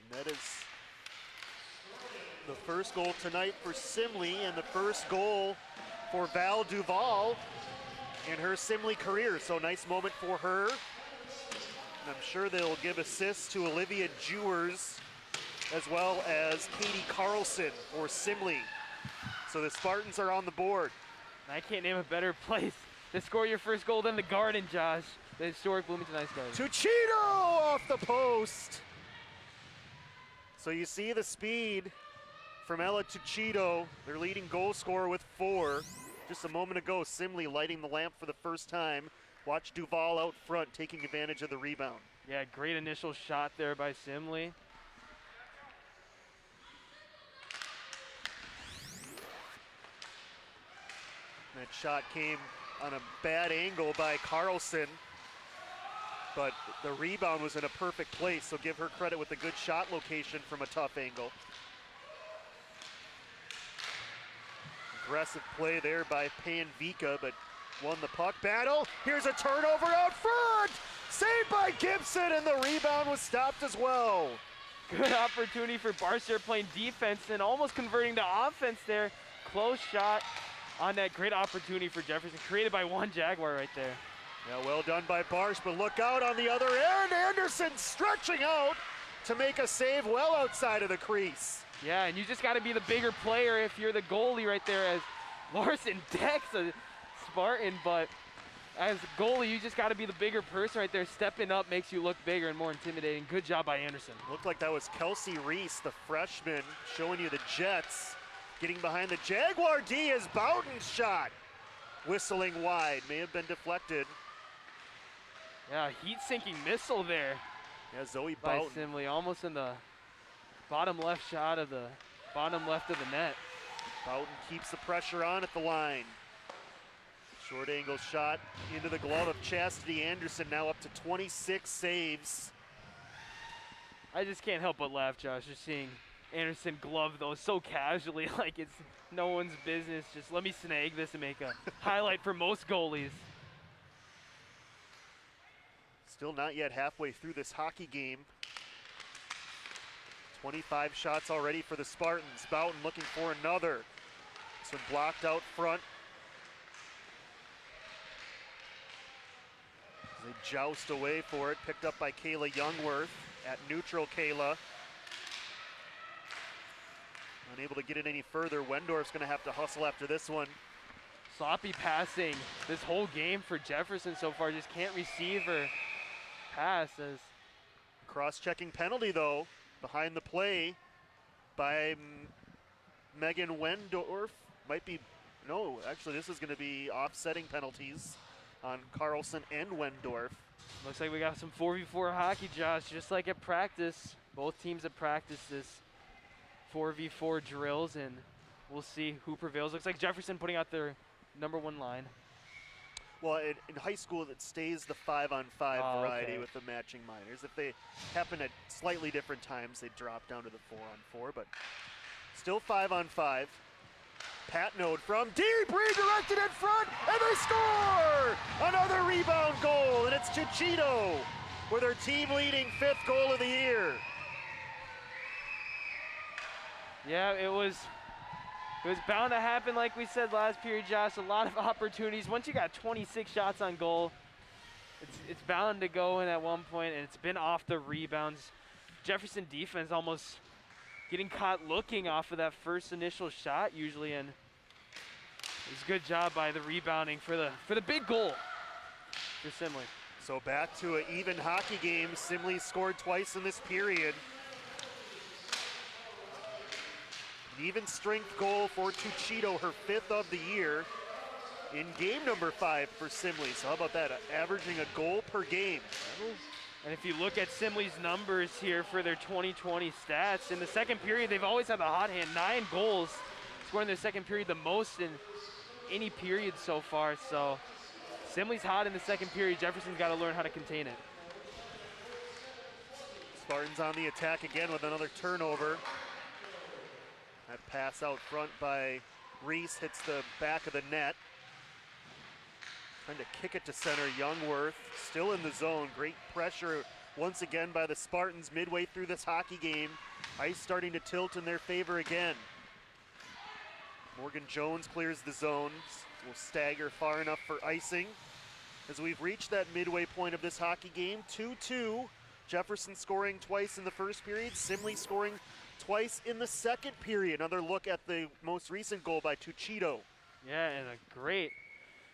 And that is the first goal tonight for Simley, and the first goal for Val Duval in her Simley career. So nice moment for her. And I'm sure they'll give assists to Olivia Jewers as well as Katie Carlson for Simley. So the Spartans are on the board. I can't name a better place to score your first goal than the Garden, Josh. The historic Bloomington Ice Garden. Tuchino off the post. So you see the speed from Ella Tuchito, their leading goal scorer with 4. Just a moment ago, Simley lighting the lamp for the first time. Watch Duval out front taking advantage of the rebound. Yeah, great initial shot there by Simley. That shot came on a bad angle by Carlson, but the rebound was in a perfect place, so give her credit with a good shot location from a tough angle. Aggressive play there by Panvika, but won the puck battle. Here's a turnover out front! Saved by Gibson, and the rebound was stopped as well. Good opportunity for Barcer playing defense and almost converting to offense there. Close shot on that great opportunity for Jefferson, created by one Jaguar right there. Yeah, well done by Barsh, but look out on the other end. Anderson stretching out to make a save well outside of the crease. Yeah, and you just got to be the bigger player if you're the goalie right there, as Larson decks a Spartan, but as a goalie, you just got to be the bigger person right there. Stepping up makes you look bigger and more intimidating. Good job by Anderson. Looked like that was Kelsey Reese, the freshman, showing you the Jets. Getting behind the Jaguar D is Bowden's shot. Whistling wide, may have been deflected. Yeah, heat-sinking missile there Yeah, Zoe by Bowden. Simley, almost in the bottom left shot of the bottom left of the net. Bowden keeps the pressure on at the line. Short angle shot into the glove of Chastity Anderson, now up to 26 saves. I just can't help but laugh, Josh, just seeing Anderson glove those so casually, like it's no one's business. Just let me snag this and make a highlight for most goalies. Still not yet halfway through this hockey game. 25 shots already for the Spartans. Bowden looking for another. This one blocked out front. As they joust away for it, picked up by Kayla Youngworth at neutral. Kayla unable to get it any further. Wendorf's going to have to hustle after this one. Sloppy passing this whole game for Jefferson so far. Just can't receive or pass. As Cross-checking penalty, though, behind the play by Megan Wendorf. Might be, no, actually this is going to be offsetting penalties on Carlson and Wendorf. looks like we got some 4v4 hockey, Josh, just like at practice. Both teams have practiced this 4v4 drills, and we'll see who prevails. Looks like Jefferson putting out their #1 line. Well, in high school, it stays the 5-on-5 variety okay. with the matching minors. If they happen at slightly different times, they drop down to the 4-on-4, but still 5-on-5. Patnode from deep, redirected in front, and they score! Another rebound goal, and it's Chichito with their team-leading 5th goal of the year. Yeah, it was bound to happen like we said last period, Josh. A lot of opportunities. Once you got 26 shots on goal, it's bound to go in at one point, and it's been off the rebounds. Jefferson defense almost getting caught looking off of that first initial shot usually, and it was a good job by the rebounding for the big goal for Simley. So back to an even hockey game. Simley scored twice in this period. An even strength goal for Tuchito, her 5th of the year in game number 5 for Simley. So how about that, averaging a goal per game. And if you look at Simley's numbers here for their 2020 stats, in the second period, they've always had the hot hand, 9 goals, scoring in their second period the most in any period so far. So Simley's hot in the second period. Jefferson's got to learn how to contain it. Spartans on the attack again with another turnover. That pass out front by Reese hits the back of the net. Trying to kick it to center, Youngworth still in the zone. Great pressure once again by the Spartans midway through this hockey game. Ice starting to tilt in their favor again. Morgan Jones clears the zone. Will stagger far enough for icing. As we've reached that midway point of this hockey game, 2-2. Jefferson scoring twice in the first period, Simley scoring twice in the second period. Another look at the most recent goal by Tuchito. Yeah, and a great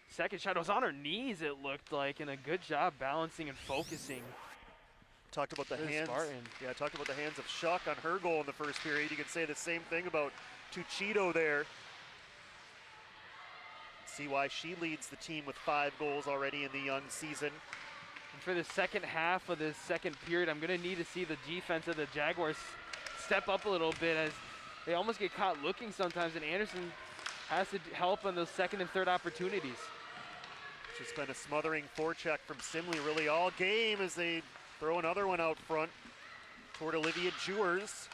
second shot. It was on her knees, it looked like, and a good job balancing and focusing. Talked about the hands. Spartan. Yeah, talked about the hands of Shuck on her goal in the first period. You could say the same thing about Tuchito there. See why she leads the team with 5 goals already in the young season. And for the second half of this second period, I'm going to need to see the defense of the Jaguars step up a little bit, as they almost get caught looking sometimes, and Anderson has to help on those second and third opportunities. Just been a smothering forecheck from Simley really all game as they throw another one out front toward Olivia Jewers.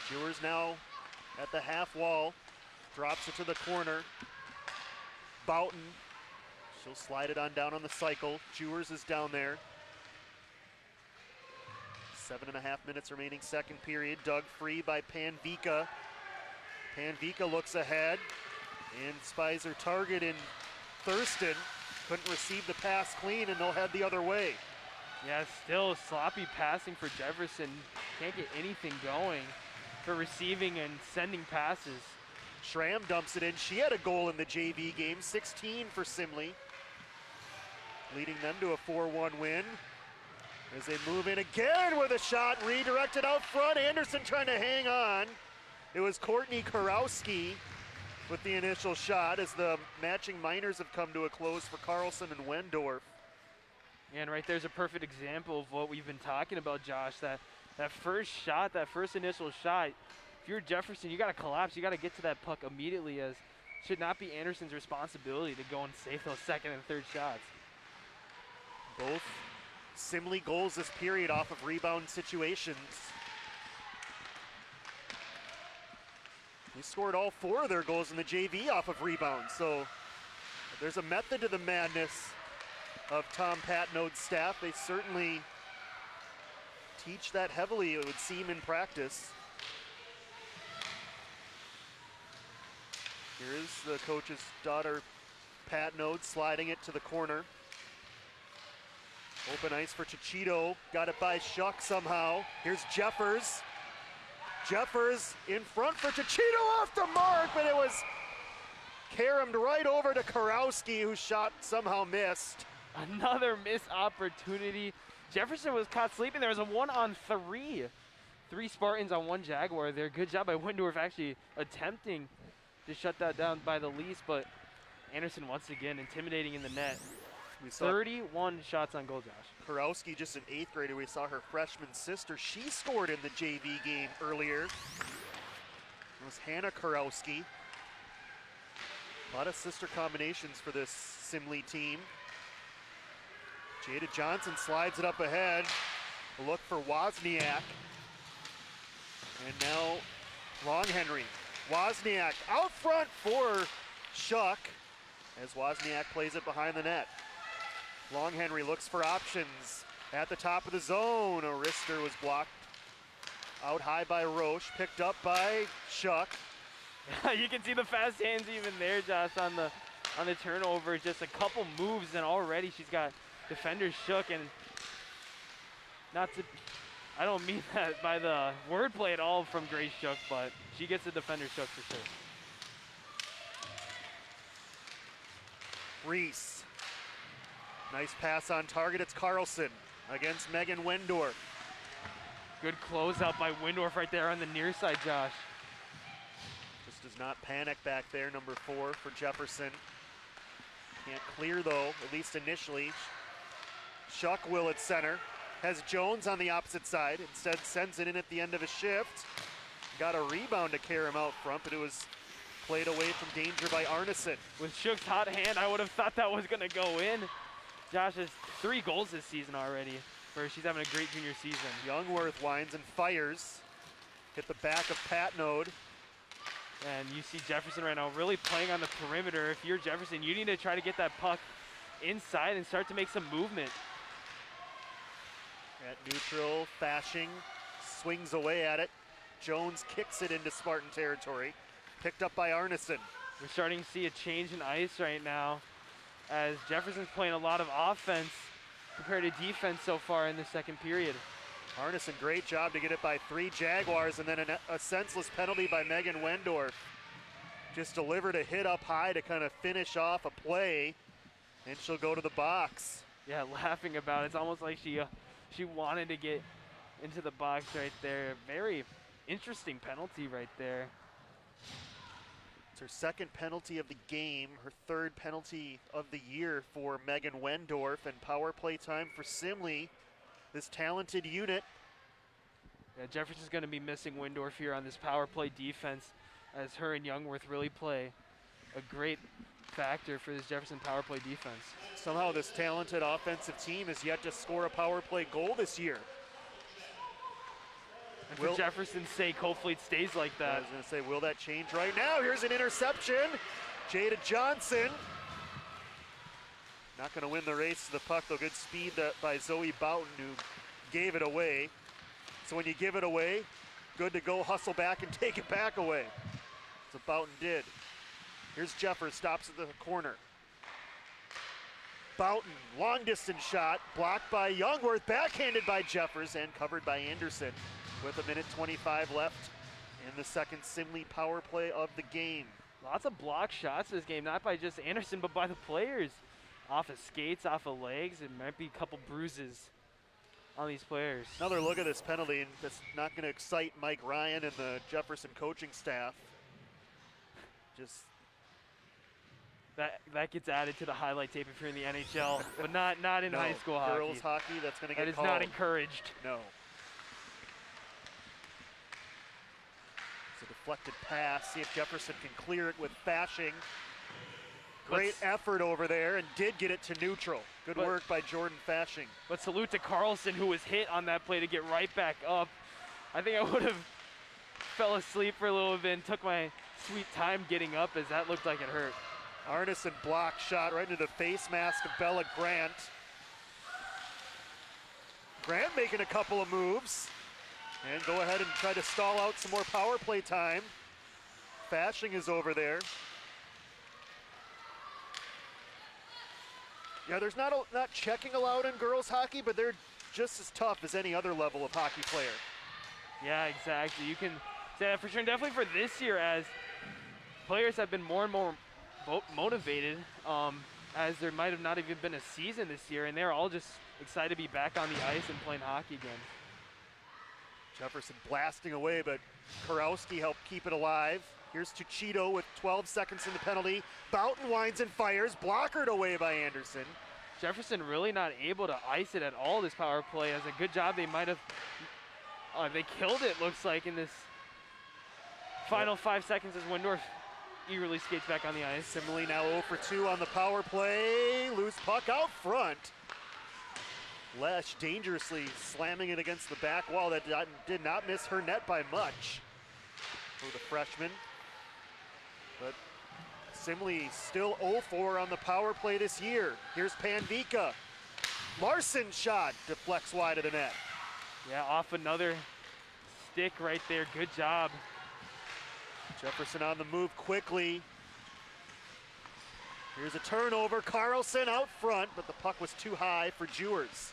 Jewers now at the half wall, drops it to the corner. Boughton, she'll slide it on down on the cycle. Jewers is down there. 7.5 minutes remaining second period. Dug free by Panvika. Panvika looks ahead and spies her target in Thurston. Couldn't receive the pass clean, and they'll head the other way. Yeah, still sloppy passing for Jefferson. Can't get anything going for receiving and sending passes. Schramm dumps it in. She had a goal in the JV game, 16 for Simley, leading them to a 4-1 win. As they move in again with a shot, redirected out front. Anderson trying to hang on. It was Courtney Karowski with the initial shot, as the matching minors have come to a close for Carlson and Wendorf. And right there's a perfect example of what we've been talking about, Josh. That first shot, that first initial shot, if you're Jefferson, you got to collapse. You got to get to that puck immediately, as it should not be Anderson's responsibility to go and save those second and third shots. Both Simley goals this period off of rebound situations. They scored all 4 of their goals in the JV off of rebounds, so there's a method to the madness of Tom Patnode's staff. They certainly teach that heavily, it would seem, in practice. Here is the coach's daughter, Patnode, sliding it to the corner. Open ice for Chichito, got it by Shuck somehow. Here's Jeffers. Jeffers in front for Chichito, off the mark, but it was caromed right over to Karowski, whose shot somehow missed. Another missed opportunity. Jefferson was caught sleeping. There was a 1-on-3. 3 Spartans on 1 Jaguar there. Good job by Wendorf actually attempting to shut that down by the least, but Anderson once again intimidating in the net. We saw 31 shots on goal, Josh. Karowski, just an 8th grader. We saw her freshman sister. She scored in the JV game earlier. It was Hannah Karowski. A lot of sister combinations for this Simley team. Jada Johnson slides it up ahead. A look for Wozniak. And now Long Henry Wozniak out front for Shuck as Wozniak plays it behind the net. Long Henry looks for options at the top of the zone. A wrister was blocked out high by Roche, picked up by Shuck. You can see the fast hands even there, Josh, on the turnover. Just a couple moves and already she's got defenders shook. And not to, I don't mean that by the wordplay at all from Grace Shook, but she gets the defender shook for sure. Reese, nice pass on target. It's Carlson against Megan Wendorf. Good closeout by Windorf right there on the near side, Josh. Just does not panic back there, number 4 for Jefferson. Can't clear though, at least initially. Shuck will at center. Has Jones on the opposite side. Instead sends it in at the end of a shift. Got a rebound to carry him out front, but it was played away from danger by Arneson. With Shook's hot hand, I would have thought that was gonna go in. Josh has 3 goals this season already. She's having a great junior season. Youngworth winds and fires. Hit the back of Patnode. And you see Jefferson right now really playing on the perimeter. If you're Jefferson, you need to try to get that puck inside and start to make some movement. At neutral, Fashing swings away at it. Jones kicks it into Spartan territory. Picked up by Arneson. We're starting to see a change in ice right now as Jefferson's playing a lot of offense compared to defense so far in the second period. Arneson, great job to get it by 3 Jaguars, and then a senseless penalty by Megan Wendorf. Just delivered a hit up high to kind of finish off a play, and she'll go to the box. Yeah, laughing about it. It's almost like she wanted to get into the box right there. Very interesting penalty right there. It's her second penalty of the game, her 3rd penalty of the year for Megan Wendorf, and power play time for Simley, this talented unit. Yeah, Jefferson's going to be missing Windorf here on this power play defense as her and Youngworth really play a great factor for this Jefferson power play defense. Somehow this talented offensive team has yet to score a power play goal this year. And for Jefferson's sake, hopefully it stays like that. I was going to say, will that change right now? Here's an interception. Jada Johnson. Not going to win the race to the puck, though. Good speed by Zoe Boughton, who gave it away. So when you give it away, good to go hustle back and take it back away. That's what Boughton did. Here's Jeffers, stops at the corner. Boughton, long distance shot, blocked by Youngworth, backhanded by Jeffers, and covered by Anderson. With 1:25 left in the second Simley power play of the game. Lots of block shots this game, not by just Anderson, but by the players. Off of skates, off of legs, it might be a couple bruises on these players. Another look at this penalty, and that's not going to excite Mike Ryan and the Jefferson coaching staff. Just that gets added to the highlight tape if you're in the NHL, but not in high school hockey. Girls hockey, that's going to get That is called. not encouraged. No. It's a deflected pass. See if Jefferson can clear it with Fashing. Great effort over there, and did get it to neutral. Good work by Jordan Fashing. But salute to Carlson, who was hit on that play to get right back up. I think I would have fell asleep for a little bit and took my sweet time getting up, as that looked like it hurt. Arneson block shot right into the face mask of Bella Grant. Grant making a couple of moves. And go ahead and try to stall out some more power play time. Fashing is over there. Yeah, there's not checking allowed in girls hockey, but they're just as tough as any other level of hockey player. Yeah, exactly. You can say that for sure. And definitely for this year, as players have been more and more motivated, as there might have not even been a season this year, and they're all just excited to be back on the ice and playing hockey again. Jefferson blasting away, but Kurowski helped keep it alive. Here's Tuchito with 12 seconds in the penalty. Boughton winds and fires, blockered away by Anderson. Jefferson really not able to ice it at all this power play. As a good job, they might have, they killed it, looks like, in this final 5 seconds as Windorf eagerly skates back on the ice. Simley now 0 for 2 on the power play. Loose puck out front. Lesh dangerously slamming it against the back wall. That did not miss her net by much for the freshman. But Simley still 0-4 on the power play this year. Here's Panvika. Larson's shot deflects wide of the net. Yeah, off another stick right there. Good job. Jefferson on the move quickly. Here's a turnover. Carlson out front, but the puck was too high for Jewers.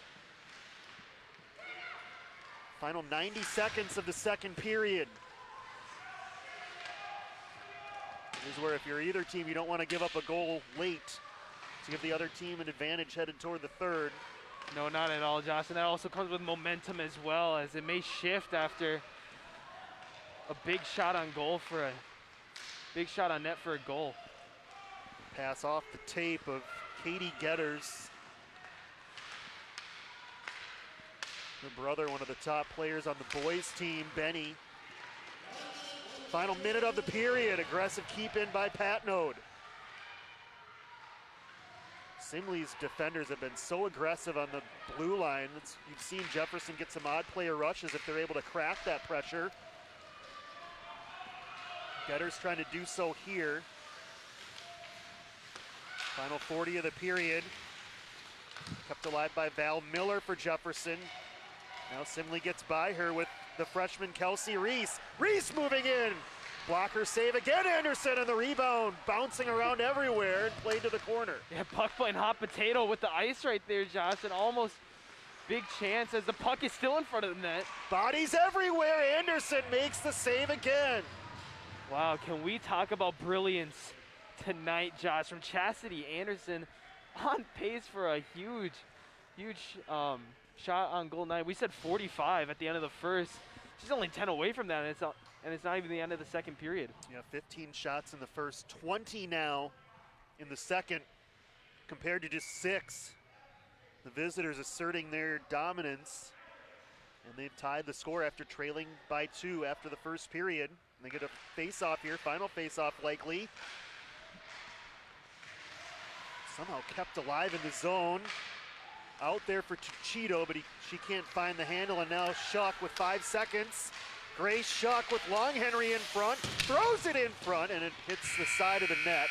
Final 90 seconds of the second period. This is where if you're either team, you don't want to give up a goal late to give the other team an advantage headed toward the third. No, not at all, Josh. And that also comes with momentum as well, as it may shift after a big shot on goal for a big shot on net for a goal. Pass off the tape of Katie Getters. Her brother, one of the top players on the boys team, Benny. Final minute of the period, aggressive keep in by Patnode. Simley's defenders have been so aggressive on the blue line. You've seen Jefferson get some odd player rushes if they're able to crack that pressure. Getters trying to do so here. Final 40 of the period. Kept alive by Val Miller for Jefferson. Now Simley gets by her with the freshman Kelsey Reese. Reese moving in. Blocker save again, Anderson, and the rebound bouncing around everywhere and played to the corner. Yeah, puck playing hot potato with the ice right there, Josh, and almost big chance as the puck is still in front of the net. Bodies everywhere. Anderson makes the save again. Wow, can we talk about brilliance tonight, Josh, from Chastity Anderson, on pace for a huge shot on goal night. We said 45 at the end of the first. She's only 10 away from that, and it's not even the end of the second period. Yeah, 15 shots in the first, 20 now in the second, compared to just 6. The visitors asserting their dominance, and they've tied the score after trailing by 2 after the first period. And they get a face-off here, final face-off likely. Somehow kept alive in the zone. Out there for Tuchito, but she can't find the handle, and now Shuck with 5 seconds. Grace Shuck with Long Henry in front, throws it in front, and it hits the side of the net.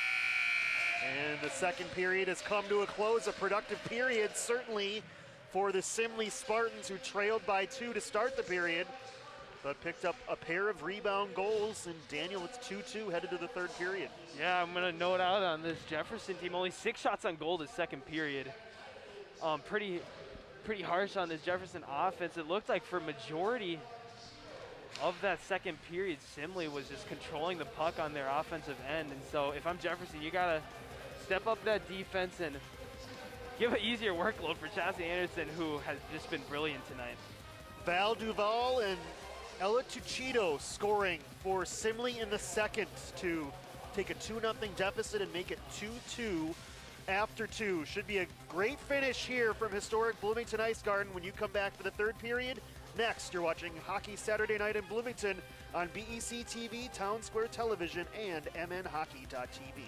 And the second period has come to a close, a productive period, certainly for the Simley Spartans, who trailed by 2 to start the period, but picked up a pair of rebound goals, and Daniel, it's 2-2 headed to the third period. Yeah, I'm gonna note out on this Jefferson team, only 6 shots on goal this second period. Pretty harsh on this Jefferson offense. It looked like for majority of that second period, Simley was just controlling the puck on their offensive end. And so if I'm Jefferson, you gotta step up that defense and give an easier workload for Chastity Anderson, who has just been brilliant tonight. Val Duval and Ella Tuchito scoring for Simley in the second to take a 2-0 deficit and make it 2-2 after 2. Should be a great finish here from historic Bloomington Ice Garden when you come back for the third period. Next, you're watching Hockey Saturday Night in Bloomington on BEC-TV, Town Square Television, and mnhockey.tv.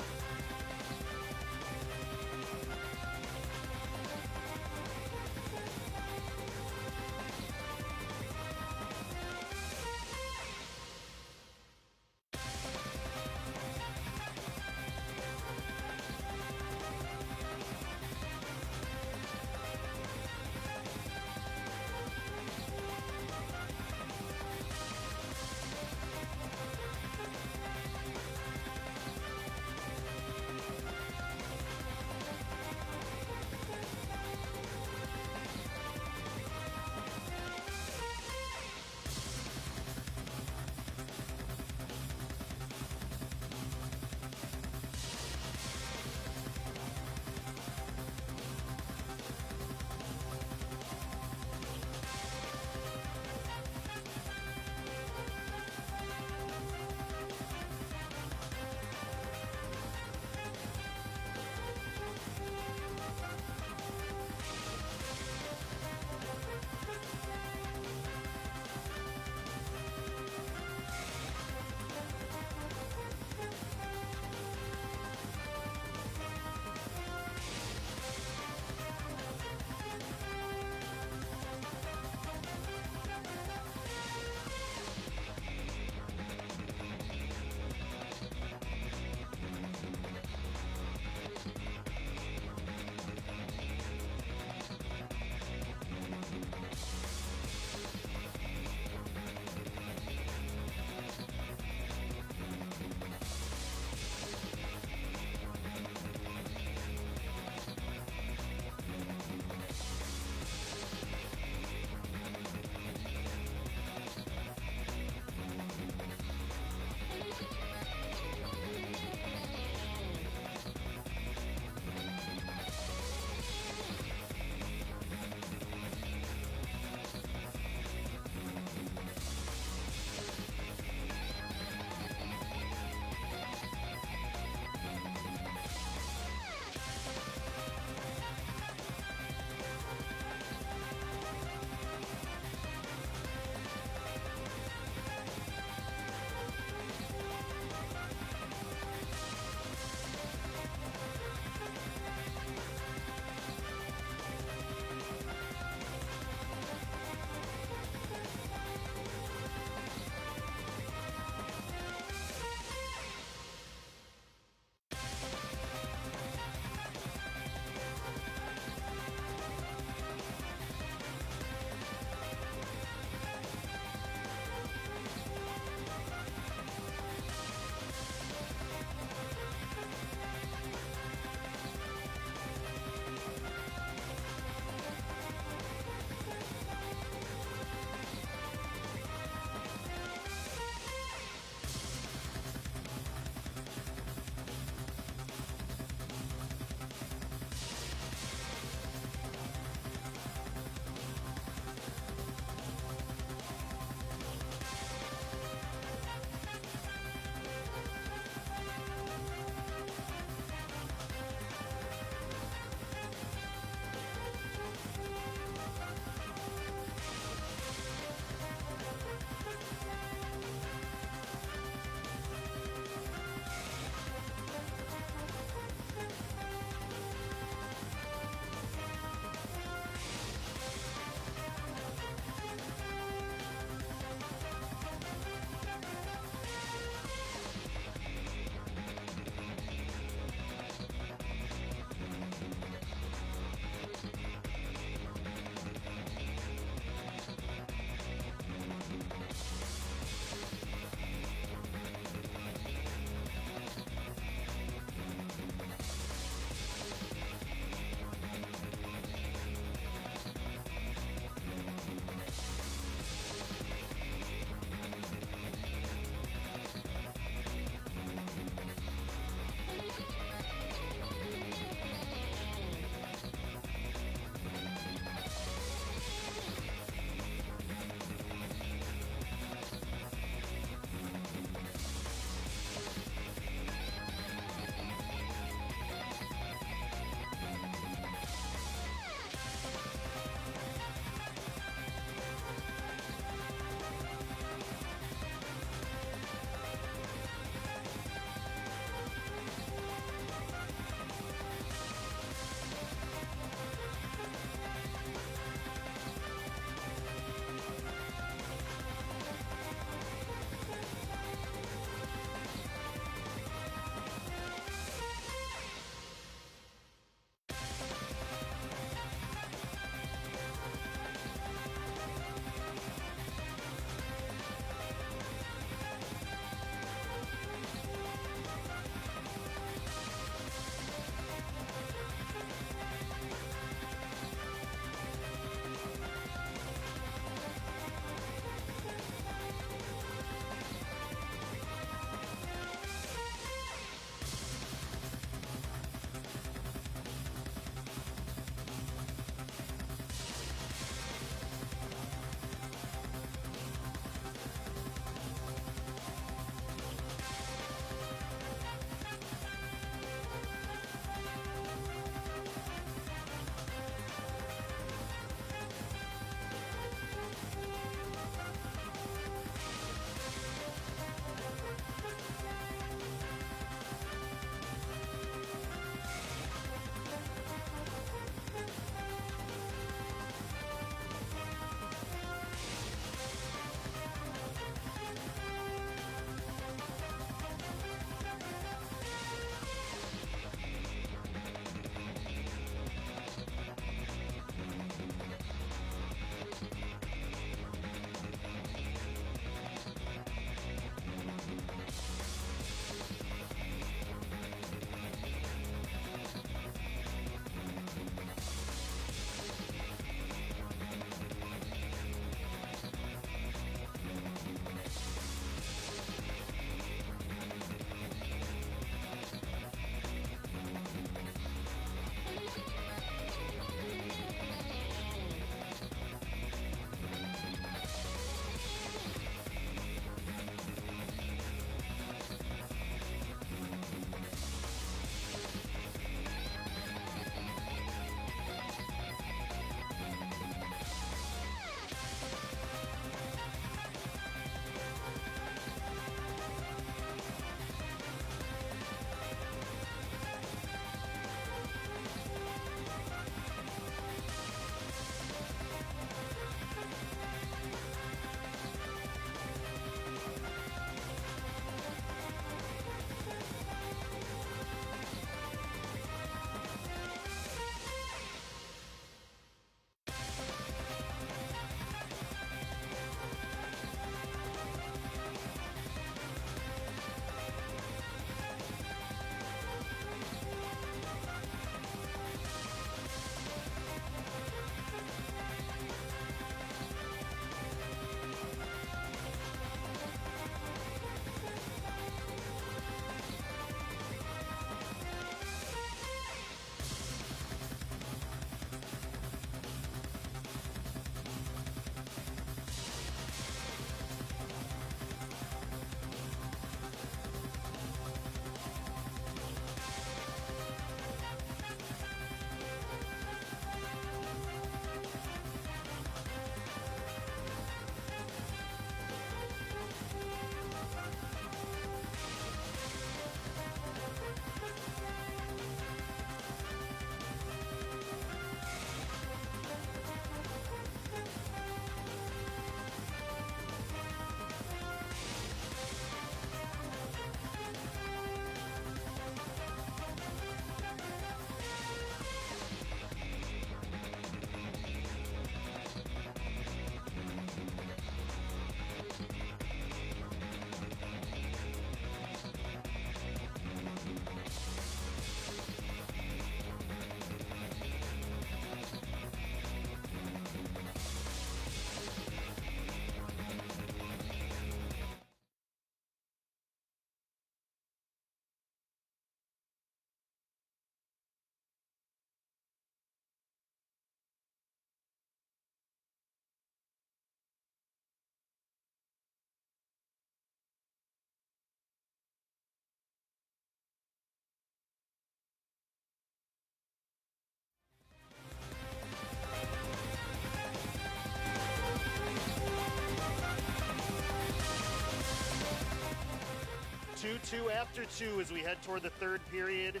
2-2 after 2 as we head toward the third period.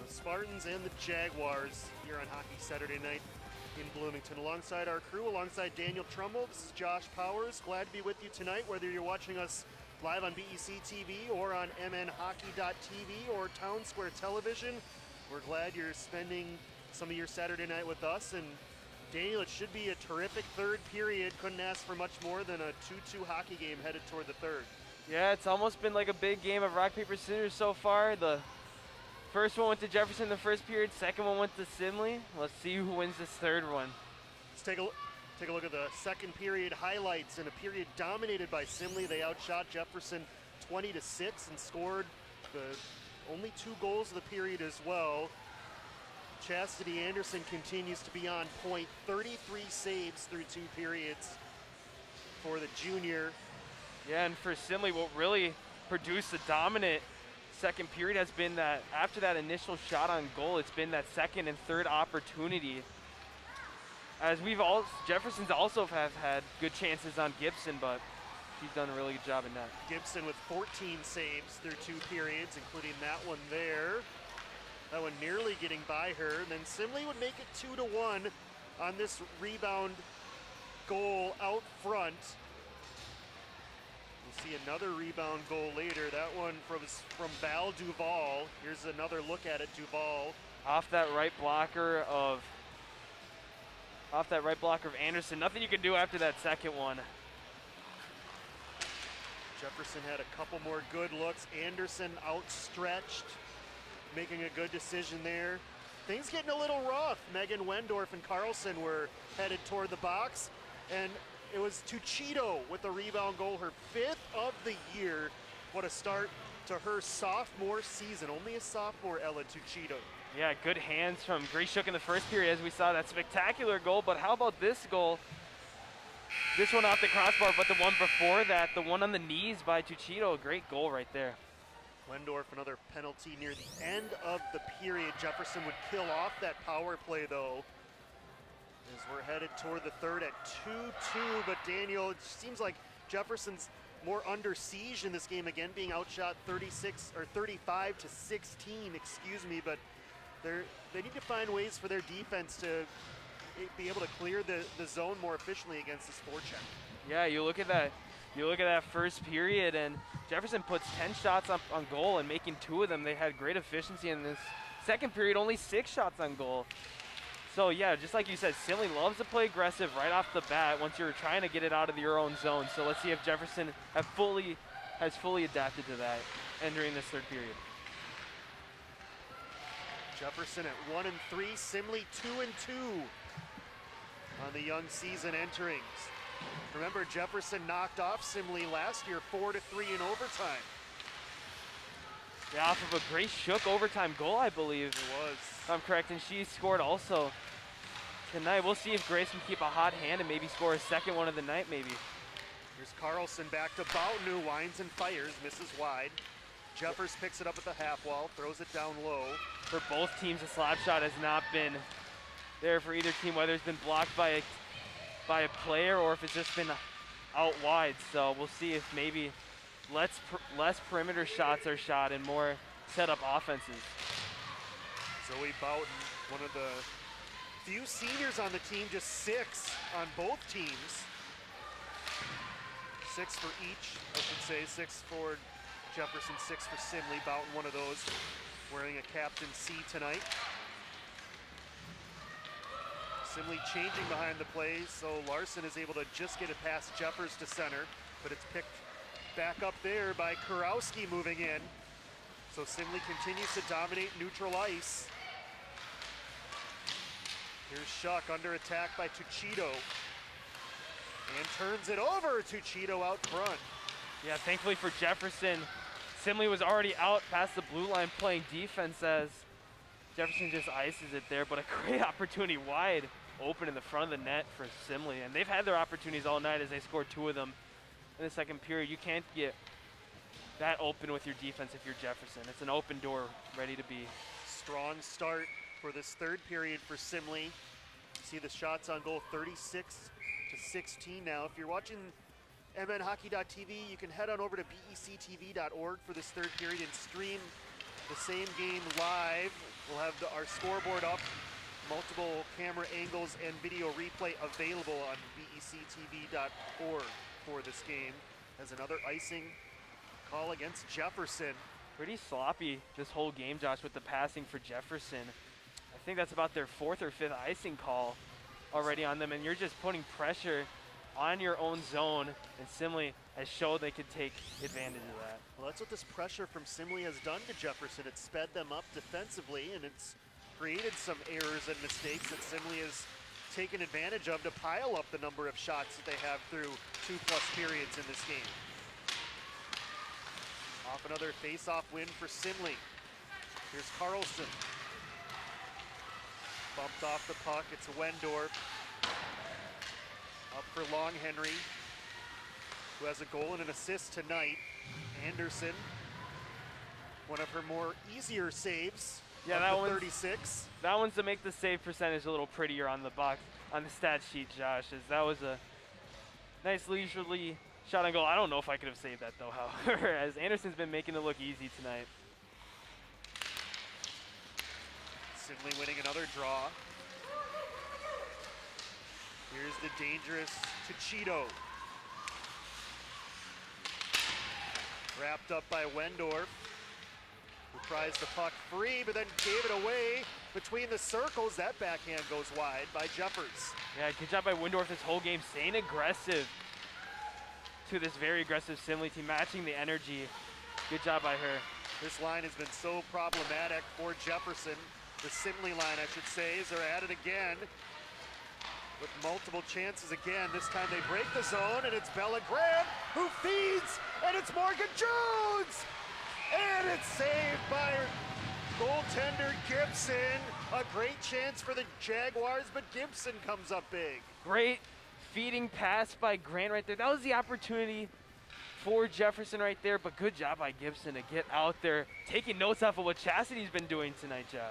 The Spartans and the Jaguars here on Hockey Saturday Night in Bloomington. Alongside our crew, alongside Daniel Trumbull, this is Josh Powers. Glad to be with you tonight, whether you're watching us live on BEC-TV or on mnhockey.tv or Town Square Television. We're glad you're spending some of your Saturday night with us. And Daniel, it should be a terrific third period. Couldn't ask for much more than a 2-2 hockey game headed toward the third. Yeah, it's almost been like a big game of rock, paper, scissors so far. The first one went to Jefferson in the first period, second one went to Simley. Let's see who wins this third one. Let's take a look at the second period highlights. In a period dominated by Simley, they outshot Jefferson 20-6 and scored the only 2 goals of the period as well. Chastity Anderson continues to be on point, 33 saves through 2 periods for the junior. Yeah, and for Simley, what really produced the dominant second period has been that after that initial shot on goal, it's been that second and third opportunity. As Jefferson's also have had good chances on Gibson, but she's done a really good job in that. Gibson with 14 saves through 2 periods, including that one there. That one nearly getting by her. And then Simley would make it 2-1 on this rebound goal out front. We'll see another rebound goal later. That one from Val Duvall. Here's another look at it, Duvall. Off that right blocker of Anderson. Nothing you can do after that second one. Jefferson had a couple more good looks. Anderson outstretched, making a good decision there. Things getting a little rough. Megan Wendorf and Carlson were headed toward the box, and it was Tuchito with the rebound goal, her 5th of the year. What a start to her sophomore season. Only a sophomore, Ella Tuchito. Yeah, good hands from Grace Shook in the first period as we saw that spectacular goal, but how about this goal? This one off the crossbar, but the one before that, the one on the knees by Tuchito, great goal right there. Wendorf, another penalty near the end of the period. Jefferson would kill off that power play though, as we're headed toward the third at 2-2, but Daniel, it seems like Jefferson's more under siege in this game, again being outshot 35-16, excuse me, but they need to find ways for their defense to be able to clear the zone more efficiently against this forecheck. Yeah, you look at that first period, and Jefferson puts 10 shots on goal and making 2 of them. They had great efficiency in this second period, only 6 shots on goal. So yeah, just like you said, Simley loves to play aggressive right off the bat once you're trying to get it out of your own zone. So let's see if Jefferson has fully adapted to that entering this third period. Jefferson at 1-3, Simley 2-2 on the young season enterings. Remember, Jefferson knocked off Simley last year 4-3 in overtime. Yeah, off of a Grace Shook overtime goal, I believe. It was. If I'm correct, and she scored also tonight. We'll see if Grace can keep a hot hand and maybe score a second one of the night, maybe. Here's Carlson back to Boughton, who winds and fires, misses wide. Jeffers picks it up at the half wall, throws it down low. For both teams, the slap shot has not been there for either team, whether it's been blocked by a player or if it's just been out wide. So we'll see if maybe less perimeter shots are shot and more setup offenses. Zoe Boughton, one of the few seniors on the team, just 6 on both teams. 6 for each, I should say. 6 for Jefferson, 6 for Simley. Boughton, one of those, wearing a captain C tonight. Simley changing behind the play, so Larson is able to just get it past Jeffers to center, but it's picked back up there by Kurowski moving in. So Simley continues to dominate neutral ice. Here's Shuck under attack by Tuchito. And turns it over, Tuchito out front. Yeah, thankfully for Jefferson, Simley was already out past the blue line playing defense as Jefferson just ices it there, but a great opportunity wide open in the front of the net for Simley. And they've had their opportunities all night as they scored 2 of them in the second period. You can't get that open with your defense if you're Jefferson. It's an open door ready to be. Strong start for this third period for See the shots on goal, 36-16 now. If you're watching mnhockey.tv. You can head on over to BEC-TV.org for this third period and stream the same game live. We'll have our scoreboard up, multiple camera angles and video replay available on BEC-TV.org for this game. As another icing call against Jefferson. Pretty sloppy this whole game, Josh, with the passing for Jefferson. I think that's about their 4th or 5th icing call already on them, and you're just putting pressure on your own zone, and Simley has showed they could take advantage of that. Well, that's what this pressure from Simley has done to Jefferson. It's sped them up defensively, and it's created some errors and mistakes that Simley has taken advantage of to pile up the number of shots that they have through 2+ periods in this game. Off another face-off win for Simley. Here's Carlson. Bumped off the puck, it's Wendorf. Up for Long Henry, who has a goal and an assist tonight. Anderson, one of her more easier saves. Yeah, that one's 36. That one's to make the save percentage a little prettier on the box, on the stat sheet, Josh, as that was a nice leisurely shot on goal. I don't know if I could have saved that though, however, as Anderson's been making it look easy tonight. Simley winning another draw. Here's the dangerous Tuchito. Wrapped up by Wendorf, who prized the puck free, but then gave it away between the circles. That backhand goes wide by Jeffers. Yeah, good job by Wendorf this whole game, staying aggressive to this very aggressive Simley team, matching the energy. Good job by her. This line has been so problematic for Jefferson. The Simley line, I should say, is they're at it again with multiple chances again. This time they break the zone, and it's Bella Graham who feeds, and it's Morgan Jones! And it's saved by goaltender Gibson. A great chance for the Jaguars, but Gibson comes up big. Great feeding pass by Grant right there. That was the opportunity for Jefferson right there, but good job by Gibson to get out there, taking notes off of what Chastity's been doing tonight, Josh.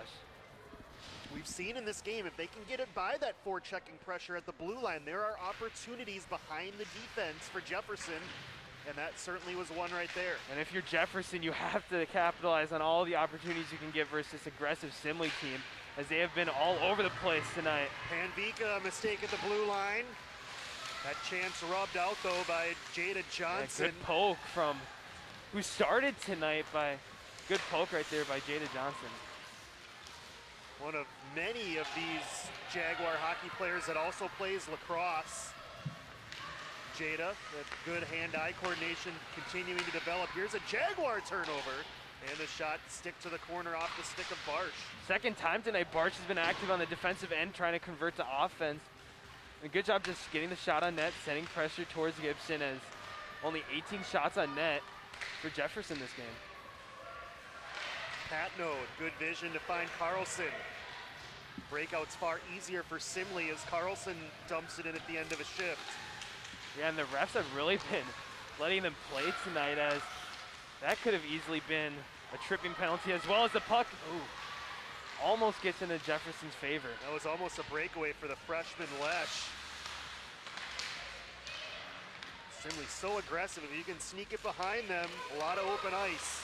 We've seen in this game, if they can get it by that forechecking pressure at the blue line, there are opportunities behind the defense for Jefferson, and that certainly was one right there. And if you're Jefferson, you have to capitalize on all the opportunities you can get versus this aggressive Simley team, as they have been all over the place tonight. Panvika, a mistake at the blue line. That chance rubbed out, though, by Jada Johnson. Yeah, good poke from who started tonight by, good poke right there by Jada Johnson. One of many of these Jaguar hockey players that also plays lacrosse. Jada, that good hand-eye coordination continuing to develop. Here's a Jaguar turnover, and the shot stick to the corner off the stick of Barsh. Second time tonight, Barsh has been active on the defensive end, trying to convert to offense. And good job just getting the shot on net, sending pressure towards Gibson, as only 18 shots on net for Jefferson this game. Patno, good vision to find Carlson. Breakout's far easier for Simley as Carlson dumps it in at the end of a shift. Yeah, and the refs have really been letting them play tonight, as that could have easily been a tripping penalty, as well as the puck. Ooh, almost gets into Jefferson's favor. That was almost a breakaway for the freshman Lesh. Simley so aggressive. If you can sneak it behind them, a lot of open ice.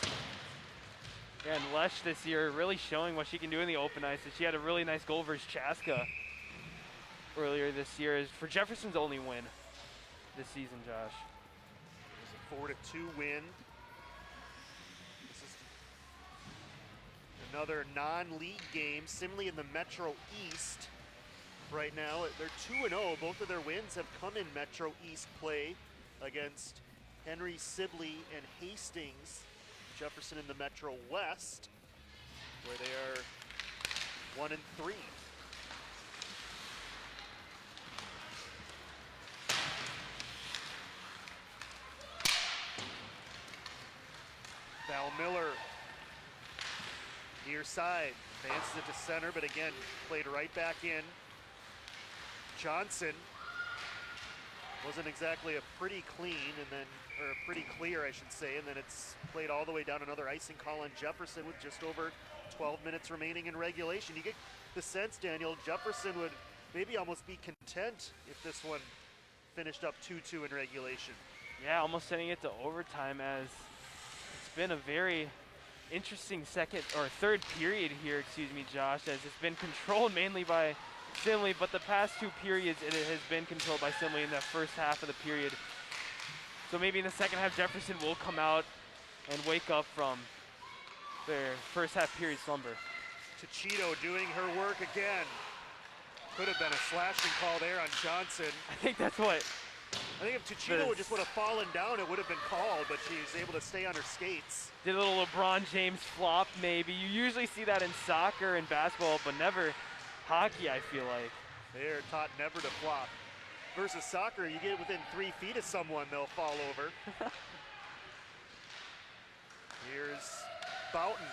Yeah, and Lesh this year really showing what she can do in the open ice. She had a really nice goal versus Chaska earlier this year. Is for Jefferson's only win this season, Josh. It was a 4-2 win. This is another non-league game. Simley in the Metro East right now. They're 2-0. Both of their wins have come in Metro East play against Henry, Sibley, and Hastings. Jefferson in the Metro West, where they are 1-3. Val Miller, near side, advances it to center, but again, played right back in. Johnson wasn't exactly a pretty clean, and then, or pretty clear, I should say, and then it's played all the way down. Another icing call on Jefferson with just over 12 minutes remaining in regulation. You get the sense, Daniel, Jefferson would maybe almost be content if this one finished up 2-2 in regulation. Yeah, almost sending it to overtime, as it's been a very interesting third period here, excuse me, Josh, as it's been controlled mainly by Simley, but the past 2 periods it has been controlled by Simley in that first half of the period. So maybe in the second half, Jefferson will come out and wake up from their first half period slumber. Tuchito doing her work again. Could have been a slashing call there on Johnson. I think that's what. I think if Tuchito would have fallen down, it would have been called, but she was able to stay on her skates. Did a little LeBron James flop, maybe. You usually see that in soccer and basketball, but never hockey, I feel like. They're taught never to flop. Versus soccer, you get within 3 feet of someone, they'll fall over. Here's Boughton.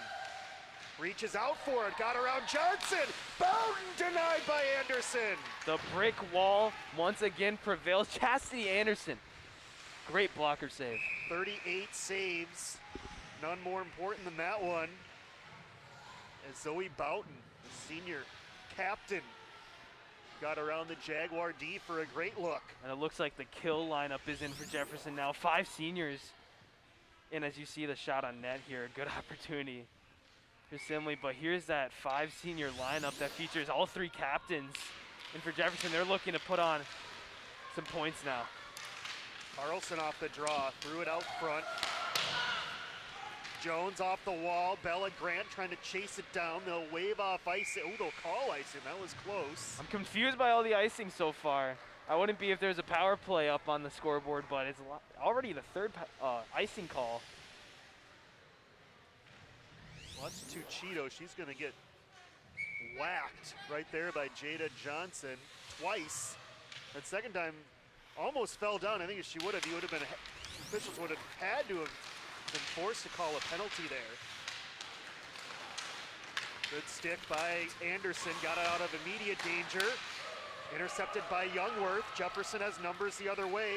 Reaches out for it, got around Johnson. Boughton denied by Anderson. The brick wall once again prevails. Chastity Anderson, great blocker save. 38 saves, none more important than that one. As Zoe Boughton, the senior captain, got around the Jaguar D for a great look. And it looks like the kill lineup is in for Jefferson now. 5 seniors. And as you see the shot on net here, a good opportunity for Simley, but here's that 5 senior lineup that features all 3 captains. And for Jefferson, they're looking to put on some points now. Carlson off the draw, threw it out front. Jones off the wall, Bella Grant trying to chase it down. They'll wave off icing. Oh, they'll call icing, that was close. I'm confused by all the icing so far. I wouldn't be if there's a power play up on the scoreboard, but it's already the 3rd icing call. Watch Tuchito, she's gonna get whacked right there by Jada Johnson twice. That second time almost fell down. I think if she would have, officials would have had to have been forced to call a penalty there. Good stick by Anderson, got it out of immediate danger. Intercepted by Youngworth. Jefferson has numbers the other way.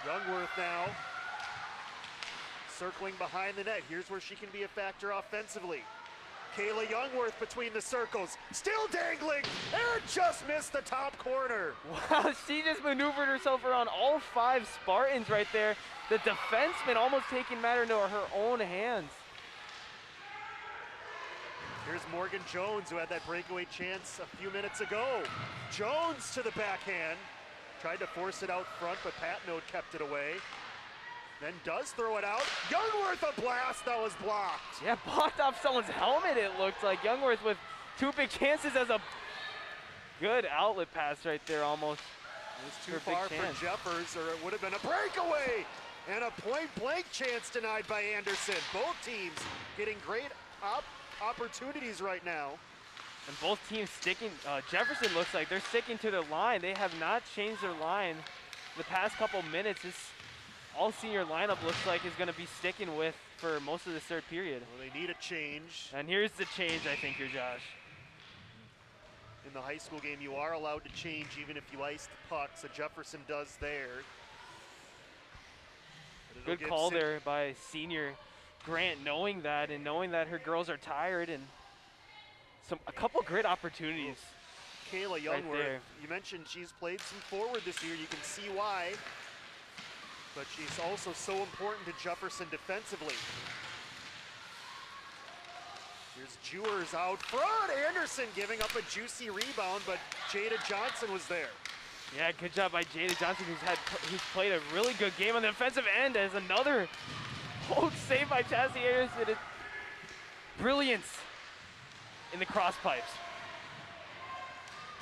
Youngworth now circling behind the net. Here's where she can be a factor offensively. Kayla Youngworth between the circles, still dangling, and just missed the top corner. Wow, she just maneuvered herself around all 5 Spartans right there. The defenseman almost taking matter into her own hands. Here's Morgan Jones, who had that breakaway chance a few minutes ago. Jones to the backhand. Tried to force it out front, but Patnode kept it away. Then does throw it out. Youngworth a blast that was blocked. Yeah, blocked off someone's helmet, it looked like. Youngworth with 2 big chances as a good outlet pass right there almost. It was too far for Jeffers, or it would have been a breakaway. And a point-blank chance denied by Anderson. Both teams getting great opportunities right now. And both teams sticking, Jefferson looks like they're sticking to their line. They have not changed their line the past couple minutes. This all senior lineup looks like is going to be sticking with for most of the 3rd period. Well, they need a change. And here's the change, I think, here, Josh. In the high school game, you are allowed to change even if you ice the puck, so Jefferson does there. Good call there by senior Grant, knowing that and knowing that her girls are tired, and a couple great opportunities. Kayla Youngworth, you mentioned she's played some forward this year. You can see why. But she's also so important to Jefferson defensively. Here's Jewers out front. Anderson giving up a juicy rebound, but Jada Johnson was there. Yeah, good job by Jada Johnson, who's played a really good game on the defensive end as another hold save by Chastity Anderson. Brilliance in the cross pipes.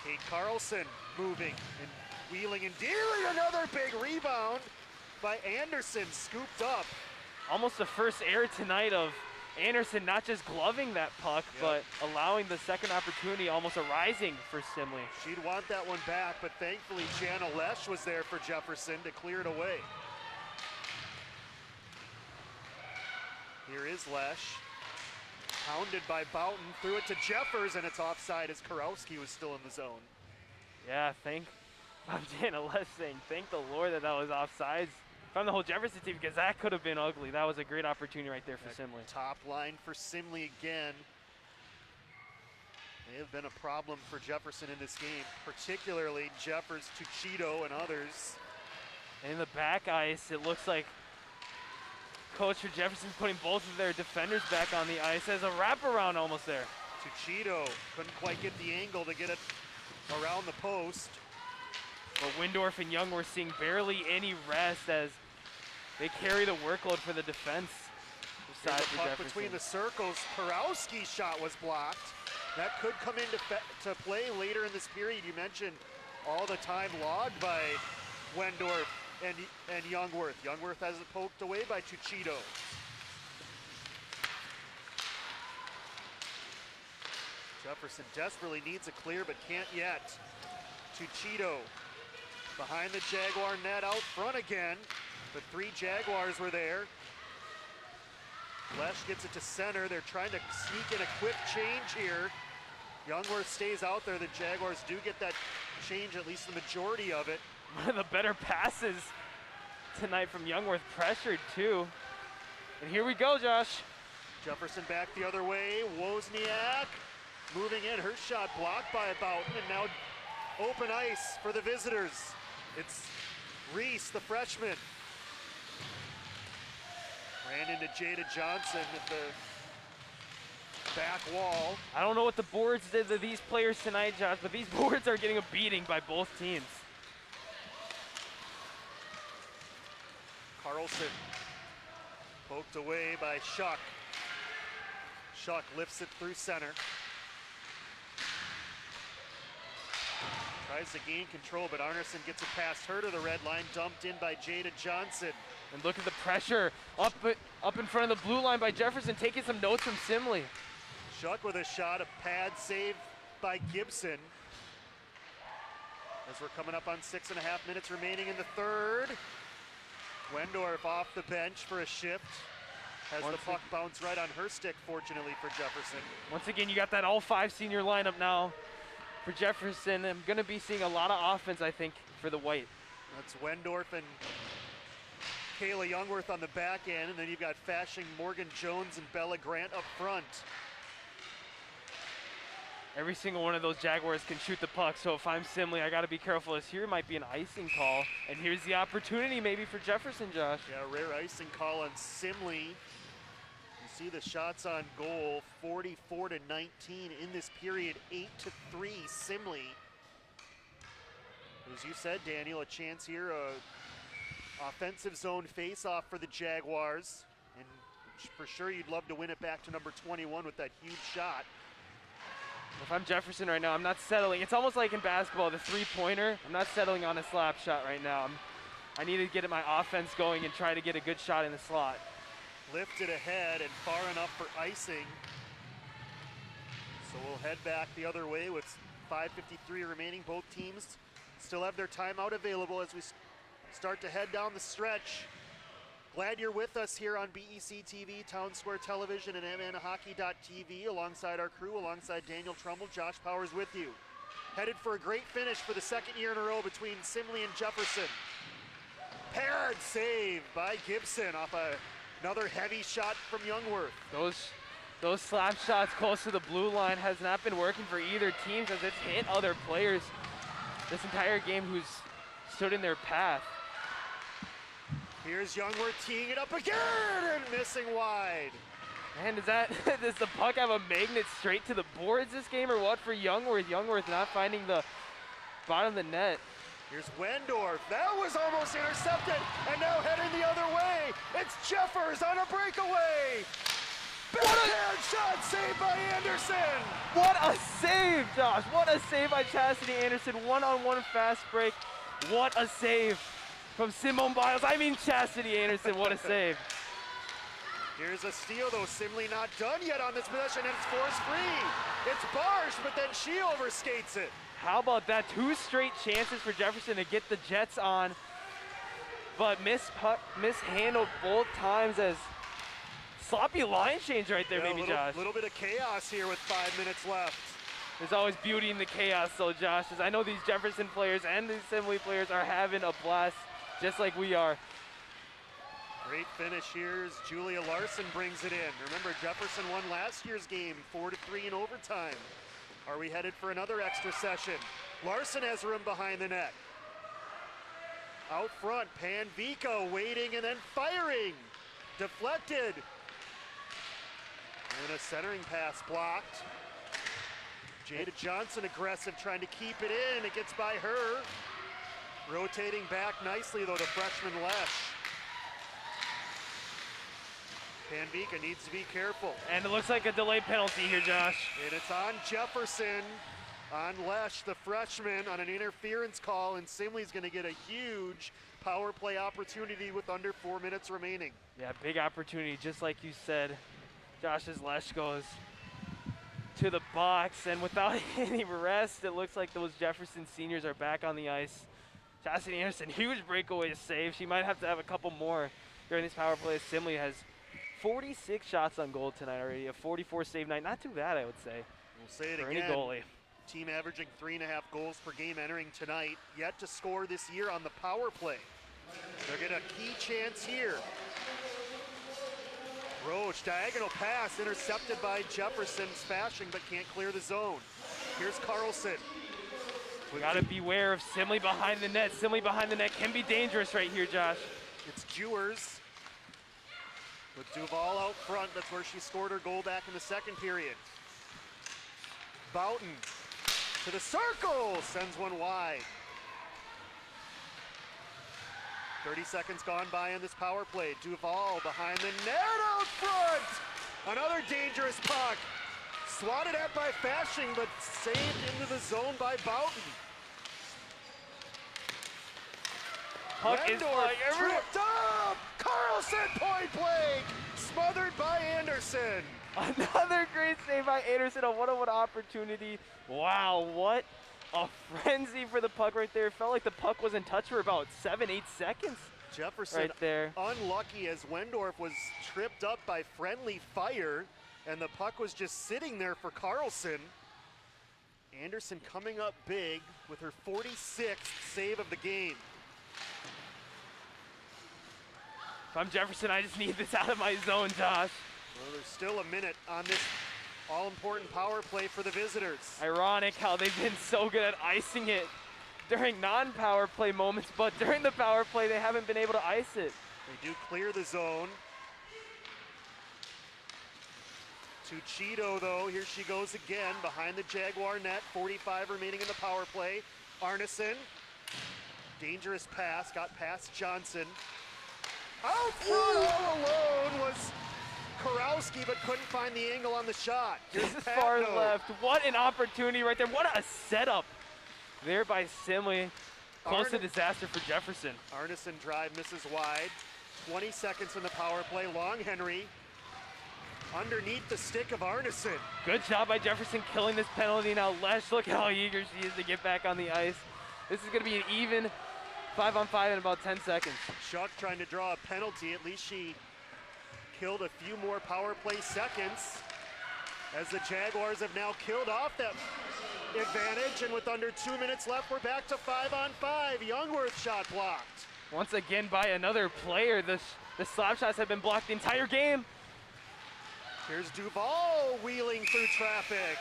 Kate Carlson moving and wheeling and dealing. Another big rebound by Anderson, scooped up. Almost the first error tonight of Anderson not just gloving that puck, but allowing the second opportunity almost arising for Simley. She'd want that one back, but thankfully Jana Lesh was there for Jefferson to clear it away. Here is Lesh, hounded by Boughton, threw it to Jeffers, and it's offside as Karowski was still in the zone. Yeah, I'm Jana Lesh saying, thank the Lord that was offsides from the whole Jefferson team, because that could have been ugly. That was a great opportunity right there for Simley. Top line for Simley again. They have been a problem for Jefferson in this game, particularly Jeffers, Tuchito, and others. And in the back ice, it looks like Coach for Jefferson's putting both of their defenders back on the ice as a wraparound almost there. Tuchito couldn't quite get the angle to get it around the post. But Windorf and Young were seeing barely any rest as they carry the workload for the defense. Here's a puck between the circles. Porowski's shot was blocked. That could come into to play later in this period. You mentioned all the time logged by Wendorf and Youngworth. Youngworth has it poked away by Tuchito. Jefferson desperately needs a clear but can't yet. Tuchito behind the Jaguar net, out front again. The 3 Jaguars were there. Lesh gets it to center. They're trying to sneak in a quick change here. Youngworth stays out there. The Jaguars do get that change, at least the majority of it. One of the better passes tonight from Youngworth, pressured too. And here we go, Josh. Jefferson back the other way. Wozniak moving in. Her shot blocked by Boughton, and now open ice for the visitors. It's Reese, the freshman. Ran into Jada Johnson at the back wall. I don't know what the boards did to these players tonight, Josh, but these boards are getting a beating by both teams. Carlson poked away by Schuck. Schuck lifts it through center. Tries to gain control, but Arneson gets it past her to the red line, dumped in by Jada Johnson. And look at the pressure up in front of the blue line by Jefferson, taking some notes from Simley. Schuck with a shot, a pad save by Gibson. As we're coming up on 6.5 minutes remaining in the third. Wendorf off the bench for a shift. Has the puck bounce right on her stick, fortunately for Jefferson. Once again, you got that all-5 senior lineup now for Jefferson. I'm gonna be seeing a lot of offense, I think, for the White. That's Wendorf and Kayla Youngworth on the back end, and then you've got Fashing, Morgan Jones, and Bella Grant up front. Every single one of those Jaguars can shoot the puck, so if I'm Simley, I gotta be careful, as here might be an icing call. And here's the opportunity maybe for Jefferson, Josh. Yeah, rare icing call on Simley. You see the shots on goal, 44-19 in this period, 8-3 Simley. As you said, Daniel, a chance here, offensive zone face-off for the Jaguars. And for sure you'd love to win it back to number 21 with that huge shot. If I'm Jefferson right now, I'm not settling. It's almost like in basketball, the three-pointer. I'm not settling on a slap shot right now. I need to get my offense going and try to get a good shot in the slot. Lifted ahead and far enough for icing. So we'll head back the other way with 5:53 remaining. Both teams still have their timeout available as we start to head down the stretch. Glad you're with us here on BEC-TV, Town Square Television, and MNHockey.tv, alongside our crew, alongside Daniel Trumbull. Josh Powers with you. Headed for a great finish for the second year in a row between Simley and Jefferson. Paired save by Gibson off another heavy shot from Youngworth. Those slap shots close to the blue line has not been working for either team, as it's hit other players this entire game who's stood in their path. Here's Youngworth teeing it up again and missing wide. Man, does the puck have a magnet straight to the boards this game or what for Youngworth? Youngworth not finding the bottom of the net. Here's Wendorf. That was almost intercepted, and now heading the other way. It's Jeffers on a breakaway. Backhand shot saved by Anderson. What a save, Josh. What a save by Chastity Anderson. One-on-one fast break. What a save from Simone Biles. I mean Chastity Anderson, what a save. Here's a steal though. Simley not done yet on this possession, and it's force free. It's Barsh, but then she overskates it. How about that? 2 straight chances for Jefferson to get the Jets on, but mishandled both times as sloppy line change right there, maybe, Josh. A little bit of chaos here with 5 minutes left. There's always beauty in the chaos, though, Josh, as I know these Jefferson players and these Simley players are having a blast, just like we are. Great finish here as Julia Larson brings it in. Remember, Jefferson won last year's game 4-3 in overtime. Are we headed for another extra session? Larson has room behind the net. Out front, Panvico waiting and then firing. Deflected. And a centering pass blocked. Jada Johnson aggressive, trying to keep it in. It gets by her. Rotating back nicely though, the freshman Lesh. Panvica needs to be careful. And it looks like a delayed penalty here, Josh. And it's on Jefferson, on Lesh, the freshman, on an interference call, and Simley's gonna get a huge power play opportunity with under 4 minutes remaining. Yeah, big opportunity, just like you said. Josh, as Lesh goes to the box, and without any rest, it looks like those Jefferson seniors are back on the ice. Chastity Anderson, huge breakaway save. She might have to have a couple more during this power play. Simley has 46 shots on goal tonight already, a 44 save night. Not too bad, I would say. We'll say it for again. Any goalie. Team averaging 3.5 goals per game entering tonight, yet to score this year on the power play. They'll get a key chance here. Roche, diagonal pass, intercepted by Jefferson, smashing but can't clear the zone. Here's Carlson. We gotta beware of Simley behind the net. Simley behind the net can be dangerous right here, Josh. It's Jewers. With Duval out front, that's where she scored her goal back in the second period. Boughton to the circle, sends one wide. 30 seconds gone by in this power play. Duval behind the net out front. Another dangerous puck. Swatted at by Fashing, but saved into the zone by Boughton. Puck is flying everywhere. Tripped up! Carlson point blank! Smothered by Anderson. Another great save by Anderson, a one-on-one opportunity. Wow, what a frenzy for the puck right there. It felt like the puck was in touch for about 7-8 seconds. Jefferson right there. Unlucky as Wendorf was tripped up by friendly fire, and the puck was just sitting there for Carlson. Anderson coming up big with her 46th save of the game. If I'm Jefferson, I just need this out of my zone, Josh. Well, there's still a minute on this all-important power play for the visitors. Ironic how they've been so good at icing it during non-power play moments, but during the power play, they haven't been able to ice it. They do clear the zone. To Cheeto, though, here she goes again behind the Jaguar net. 45 remaining in the power play. Arneson, dangerous pass, got past Johnson. Out front all alone was Kurowski, but couldn't find the angle on the shot. Here's This is far Patno. left. What an opportunity right there. What a setup there by Simley. Close to disaster for Jefferson. Arneson drive misses wide. 20 seconds in the power play. Long Henry underneath the stick of Arneson. Good job by Jefferson killing this penalty. Now Lesh, look how eager she is to get back on the ice. This is going to be an even 5-on-5 in about 10 seconds. Shuck trying to draw a penalty. At least she killed a few more power play seconds, as the Jaguars have now killed off that advantage, and with under 2 minutes left, we're back to 5-on-5. Youngworth shot blocked. Once again by another player. The slap shots have been blocked the entire game. Here's Duval wheeling through traffic.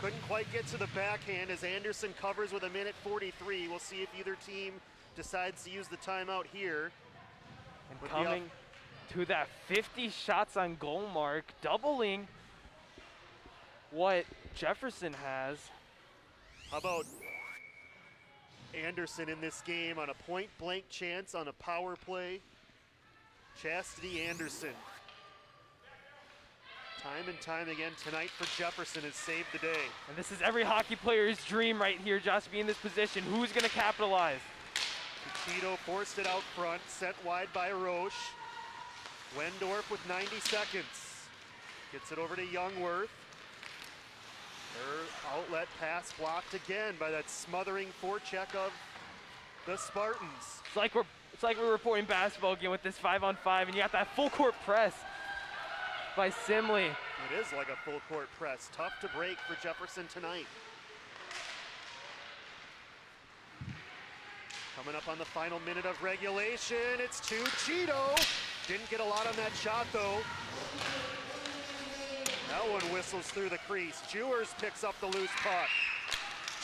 Couldn't quite get to the backhand as Anderson covers with 1:43. We'll see if either team decides to use the timeout here. And With coming to that 50 shots on goal mark, doubling what Jefferson has. How about Anderson in this game on a point-blank chance on a power play? Chastity Anderson. Time and time again tonight for Jefferson has saved the day. And this is every hockey player's dream right here, Josh, to be in this position. Who's going to capitalize? Cheeto forced it out front, sent wide by Roche. Wendorf with 90 seconds. Gets it over to Youngworth. Her outlet pass blocked again by that smothering forecheck of the Spartans. It's like we're reporting basketball again with this 5-on-5, and you got that full court press by Simley. It is like a full court press. Tough to break for Jefferson tonight. Coming up on the final minute of regulation, it's to Cheeto. Didn't get a lot on that shot though. That one whistles through the crease. Jewers picks up the loose puck.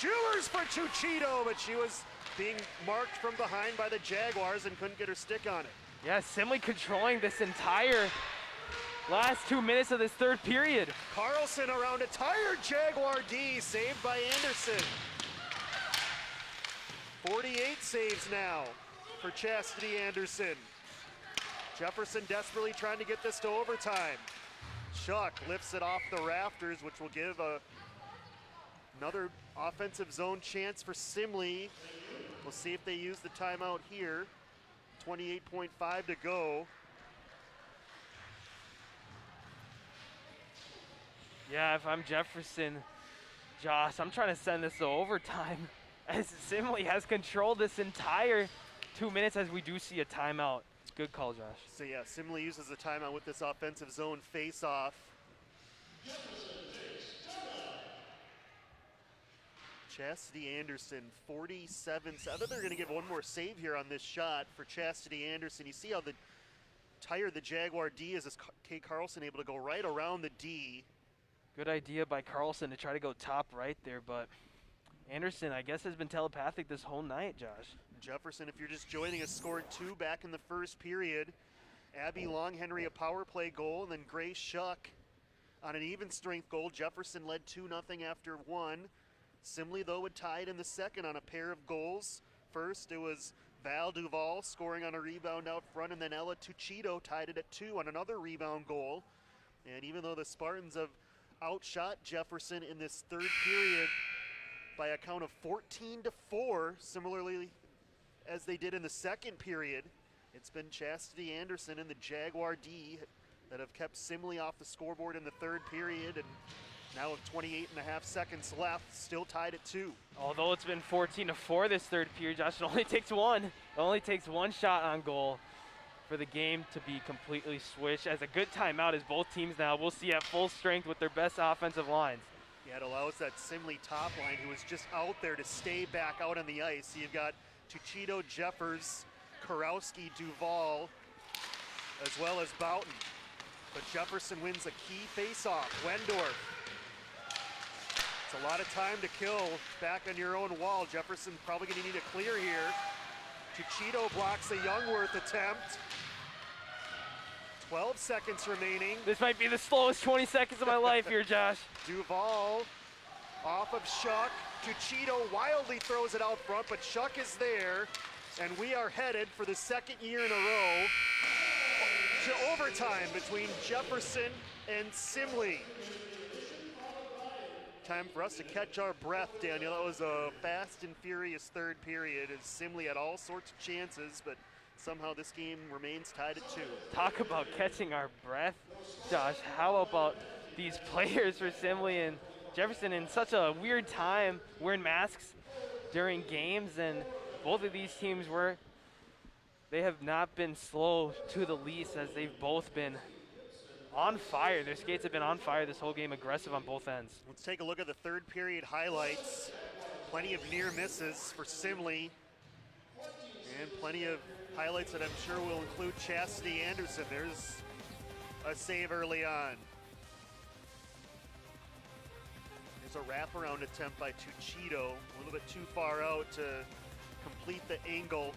Jewers for Chuchito, but she was being marked from behind by the Jaguars and couldn't get her stick on it. Yeah, Simley controlling this entire last 2 minutes of this third period. Carlson around a tired Jaguar D, saved by Anderson. 48 saves now for Chastity Anderson. Jefferson desperately trying to get this to overtime. Shuck lifts it off the rafters, which will give another offensive zone chance for Simley. We'll see if they use the timeout here. 28.5 to go. Yeah, if I'm Jefferson, Josh, I'm trying to send this to overtime as Simley has controlled this entire 2 minutes as we do see a timeout. Good call, Josh. So yeah, Simley uses the timeout with this offensive zone face-off. Chastity Anderson, 47. I thought they were going to give one more save here on this shot for Chastity Anderson. You see how tired the Jaguar D is. Kate Carlson able to go right around the D. Good idea by Carlson to try to go top right there, but Anderson, I guess, has been telepathic this whole night, Josh. Jefferson, if you're just joining us, scored 2 back in the first period. Abby Longhenry a power play goal, and then Grace Shuck on an even strength goal. Jefferson led 2-0 after 1. Simley, though, would tie it in the second on a pair of goals. First, it was Val Duvall scoring on a rebound out front, and then Ella Tuchito tied it at 2 on another rebound goal. And even though the Spartans have outshot Jefferson in this third period by a count of 14-4, similarly as they did in the second period, it's been Chastity Anderson and the Jaguar D that have kept Simley off the scoreboard in the third period, and now with 28.5 seconds left, still tied at 2. Although it's been 14-4 this third period, Josh, it only takes one. It only takes one shot on goal for the game to be completely switched. As a good timeout as both teams now we'll see at full strength with their best offensive lines. Yeah, it allows that Simley top line who was just out there to stay back out on the ice. So you've got Tuchito, Jeffers, Karowski, Duvall, as well as Boughton. But Jefferson wins a key face-off. Wendorf. It's a lot of time to kill back on your own wall. Jefferson probably going to need a clear here. Tuchito blocks a Youngworth attempt. 12 seconds remaining. This might be the slowest 20 seconds of my life here, Josh. Duvall off of Shuck. Tuchito wildly throws it out front, but Shuck is there, and we are headed for the second year in a row to overtime between Jefferson and Simley. Time for us to catch our breath, Daniel. That was a fast and furious third period as Simley had all sorts of chances, but somehow this game remains tied at 2. Talk about catching our breath, Josh. How about these players for Simley and Jefferson in such a weird time wearing masks during games, and both of these teams they have not been slow to the least as they've both been on fire. Their skates have been on fire this whole game, aggressive on both ends. Let's take a look at the third period highlights. Plenty of near misses for Simley, and plenty of highlights that I'm sure will include Chastity Anderson. There's a save early on. There's a wraparound attempt by Tuchito, a little bit too far out to complete the angle.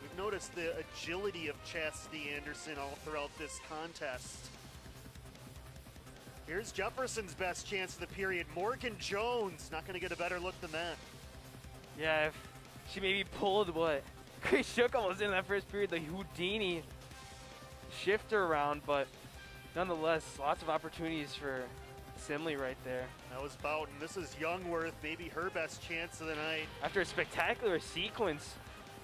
We've noticed the agility of Chastity Anderson all throughout this contest. Here's Jefferson's best chance of the period. Morgan Jones, not gonna get a better look than that. Yeah, if she maybe pulled what Grace Shook almost in that first period, the Houdini shifter around, but nonetheless, lots of opportunities for Simley right there. That was Boughton. This is Youngworth, maybe her best chance of the night. After a spectacular sequence,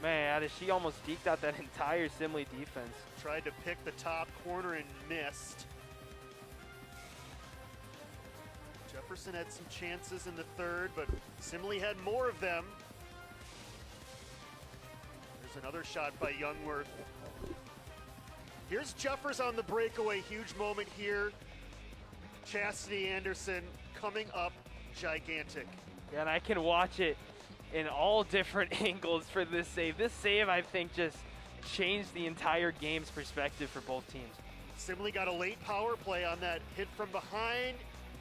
man, she almost deked out that entire Simley defense. Tried to pick the top corner and missed. Jefferson had some chances in the third, but Simley had more of them. There's another shot by Youngworth. Here's Jeffers on the breakaway. Huge moment here. Chastity Anderson coming up gigantic. Yeah, and I can watch it in all different angles for this save. This save, I think, just changed the entire game's perspective for both teams. Simley got a late power play on that hit from behind.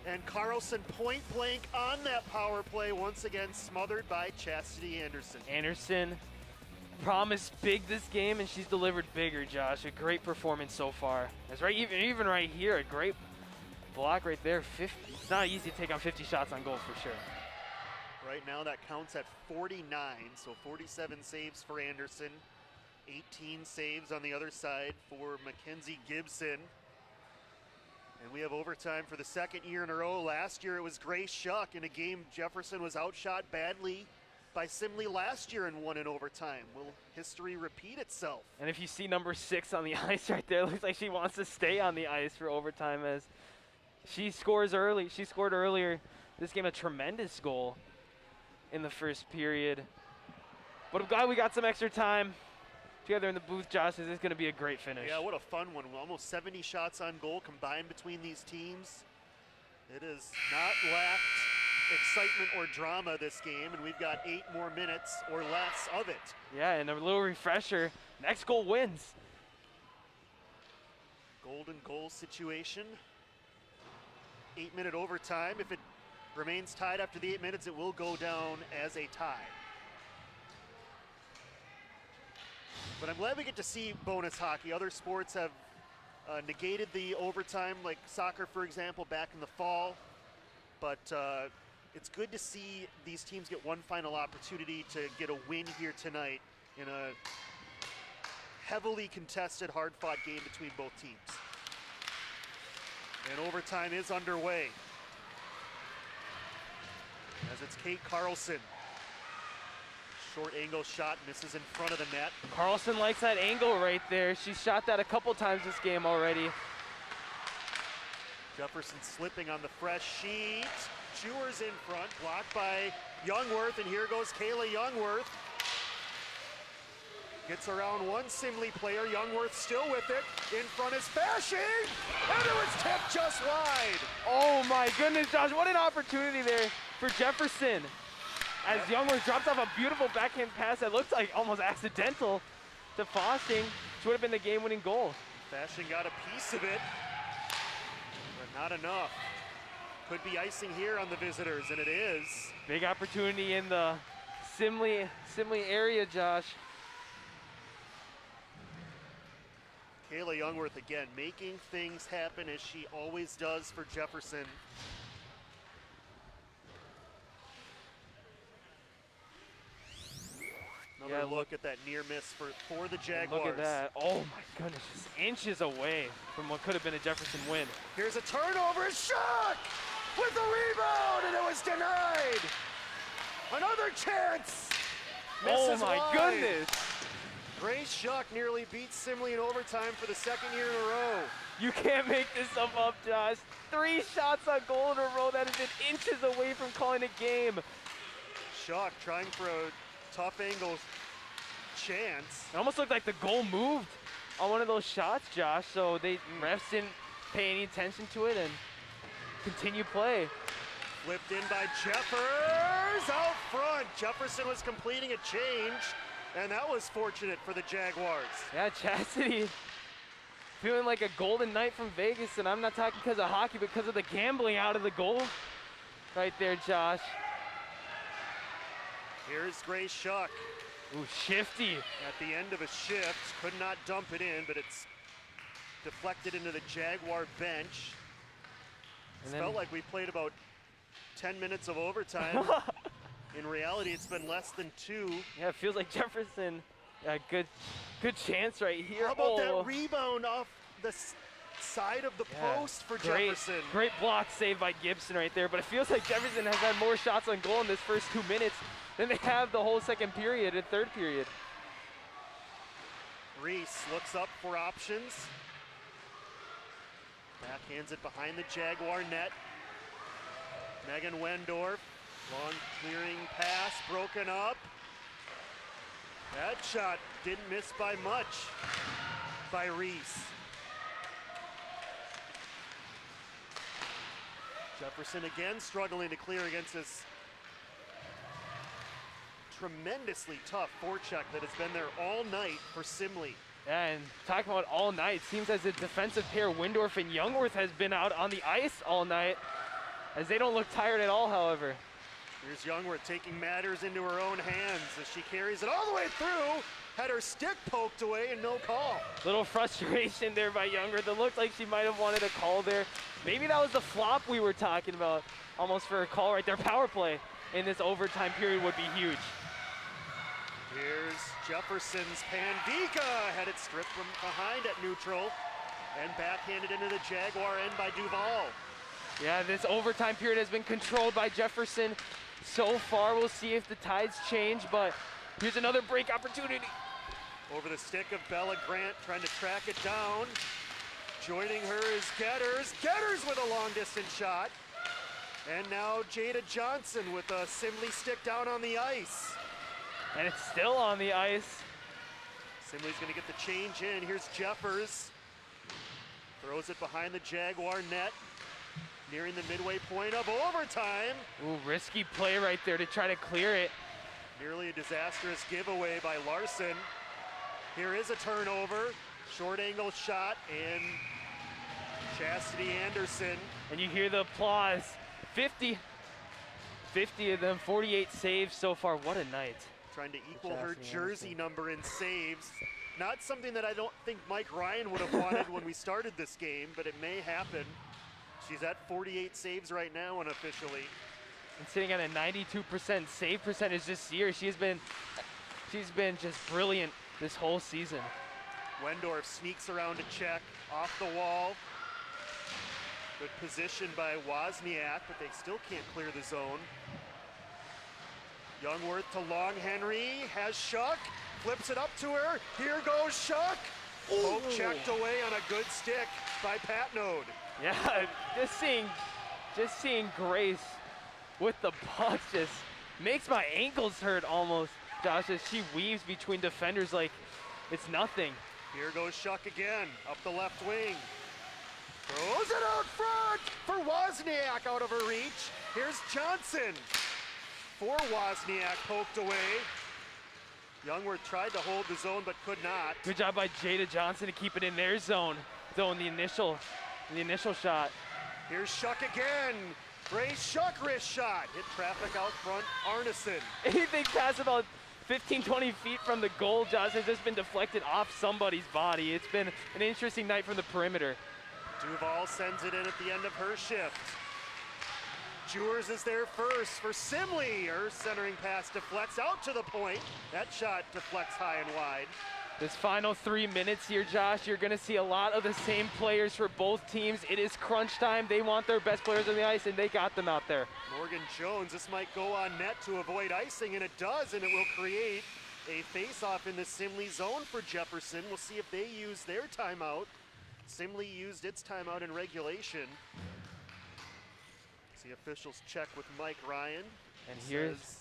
And Carlson point blank on that power play, once again smothered by Chastity Anderson. Anderson promised big this game, and she's delivered bigger, Josh. A great performance so far. That's right, even right here, a great block right there. 50. It's not easy to take on 50 shots on goal for sure. Right now that counts at 49, so 47 saves for Anderson, 18 saves on the other side for Mackenzie Gibson. And we have overtime for the second year in a row. Last year it was Grace Shuck in a game Jefferson was outshot badly by Simley last year and won in overtime. Will history repeat itself? And if you see number 6 on the ice right there, it looks like she wants to stay on the ice for overtime as she scores early. She scored earlier this game, a tremendous goal in the first period. But I'm glad we got some extra time together in the booth, Josh. This is going to be a great finish. Yeah, what a fun one. Almost 70 shots on goal combined between these teams. It has not lacked excitement or drama this game, and we've got 8 more minutes or less of it. Yeah, and a little refresher. Next goal wins. Golden goal situation. 8-minute overtime. If it remains tied after the 8 minutes, it will go down as a tie. But I'm glad we get to see bonus hockey. Other sports have negated the overtime, like soccer, for example, back in the fall. But it's good to see these teams get one final opportunity to get a win here tonight in a heavily contested, hard-fought game between both teams. And overtime is underway. As it's Kate Carlson. Short angle shot misses in front of the net. Carlson likes that angle right there. She's shot that a couple times this game already. Jefferson slipping on the fresh sheet. Jewers in front, blocked by Youngworth, and here goes Kayla Youngworth. Gets around one Simley player. Youngworth still with it. In front is Fashing, and it was tipped just wide. Oh my goodness, Josh, what an opportunity there for Jefferson. As Youngworth drops off a beautiful backhand pass that looks like almost accidental to Fosting, which would have been the game-winning goal. Fashing got a piece of it, but not enough. Could be icing here on the visitors, and it is. Big opportunity in the Simley area, Josh. Kayla Youngworth again making things happen as she always does for Jefferson. Another look at that near miss for the Jaguars. Look at that. Oh my goodness, just inches away from what could have been a Jefferson win. Here's a turnover, shot with the rebound, and it was denied. Another chance. Oh my goodness. Grace Shuck nearly beats Simley in overtime for the second year in a row. You can't make this stuff up, Josh. 3 shots on goal in a row. That has been inches away from calling a game. Shuck trying for a tough angle chance. It almost looked like the goal moved on one of those shots, Josh, so they refs didn't pay any attention to it and continue play. Flipped in by Jeffers out front. Jefferson was completing a change, and that was fortunate for the Jaguars. Yeah, Chastity feeling like a golden night from Vegas, and I'm not talking because of hockey, but because of the gambling out of the goal right there, Josh. Here's Grace Shuck. Ooh, shifty. At the end of a shift, could not dump it in, but it's deflected into the Jaguar bench. It felt like we played about 10 minutes of overtime. In reality, it's been less than 2. Yeah, it feels like Jefferson. Yeah, good chance right here. How about that rebound off the side of the post for Jefferson? Great block saved by Gibson right there, but it feels like Jefferson has had more shots on goal in this first 2 minutes than they have the whole second period and third period. Reese looks up for options. Backhands it behind the Jaguar net. Megan Wendorf, long clearing pass, broken up. That shot didn't miss by much by Reese. Jefferson again struggling to clear against this tremendously tough forecheck that has been there all night for Simley. Yeah, and talking about all night, seems as a defensive pair, Windorf and Youngworth has been out on the ice all night. as they don't look tired at all, however. Here's Youngworth taking matters into her own hands as she carries it all the way through. Had her stick poked away and no call. Little frustration there by Youngworth. It looked like she might have wanted a call there. Maybe that was the flop we were talking about, almost for a call right there. Power play in this overtime period would be huge. Here's Jefferson's Pandika, had it stripped from behind at neutral and backhanded into the Jaguar end by Duval. Yeah, this overtime period has been controlled by Jefferson so far. We'll see if the tides change, but here's another break opportunity. Over the stick of Bella Grant, trying to track it down. Joining her is Getters. Getters with a long distance shot. And now Jada Johnson with a Simley stick down on the ice. And it's still on the ice. Simley's gonna get the change in. Here's Jeffers. Throws it behind the Jaguar net. Nearing the midway point of overtime. Ooh, risky play right there to try to clear it. Nearly a disastrous giveaway by Larson. Here is a turnover. Short angle shot, and Chastity Anderson. And you hear the applause. 50 of them, 48 saves so far. What a night. Trying to equal her Chastity jersey Anderson. number in saves. Not something that I don't think Mike Ryan would have wanted when we started this game, but it may happen. She's at 48 saves right now unofficially. And sitting at a 92% save percentage this year. She's been just brilliant this whole season. Wendorf sneaks around to check off the wall. Good position by Wozniak, but they still can't clear the zone. Youngworth to Long Henry, has Shuck, flips it up to her. Here goes Shuck. Poke checked away on a good stick by Patnode. Yeah, just seeing Grace with the puck just makes my ankles hurt almost, Josh, as she weaves between defenders like it's nothing. Here goes Shuck again, up the left wing. Throws it out front for Wozniak, out of her reach. Here's Johnson. For Wozniak, poked away. Youngworth tried to hold the zone but could not. Good job by Jada Johnson to keep it in their zone, though in the initial shot. Here's Shuck again. Grace Shuck wrist shot. Hit traffic out front, Arneson. Anything past about 15, 20 feet from the goal, Josh, has just been deflected off somebody's body. It's been an interesting night from the perimeter. Duval sends it in at the end of her shift. Jewers is there first for Simley. Her centering pass deflects out to the point. That shot deflects high and wide. This final 3 minutes here, Josh, you're gonna see a lot of the same players for both teams. It is crunch time. They want their best players on the ice, and they got them out there. Morgan Jones, this might go on net to avoid icing, and it does, and it will create a face-off in the Simley zone for Jefferson. We'll see if they use their timeout. Simley used its timeout in regulation. The officials check with Mike Ryan. And says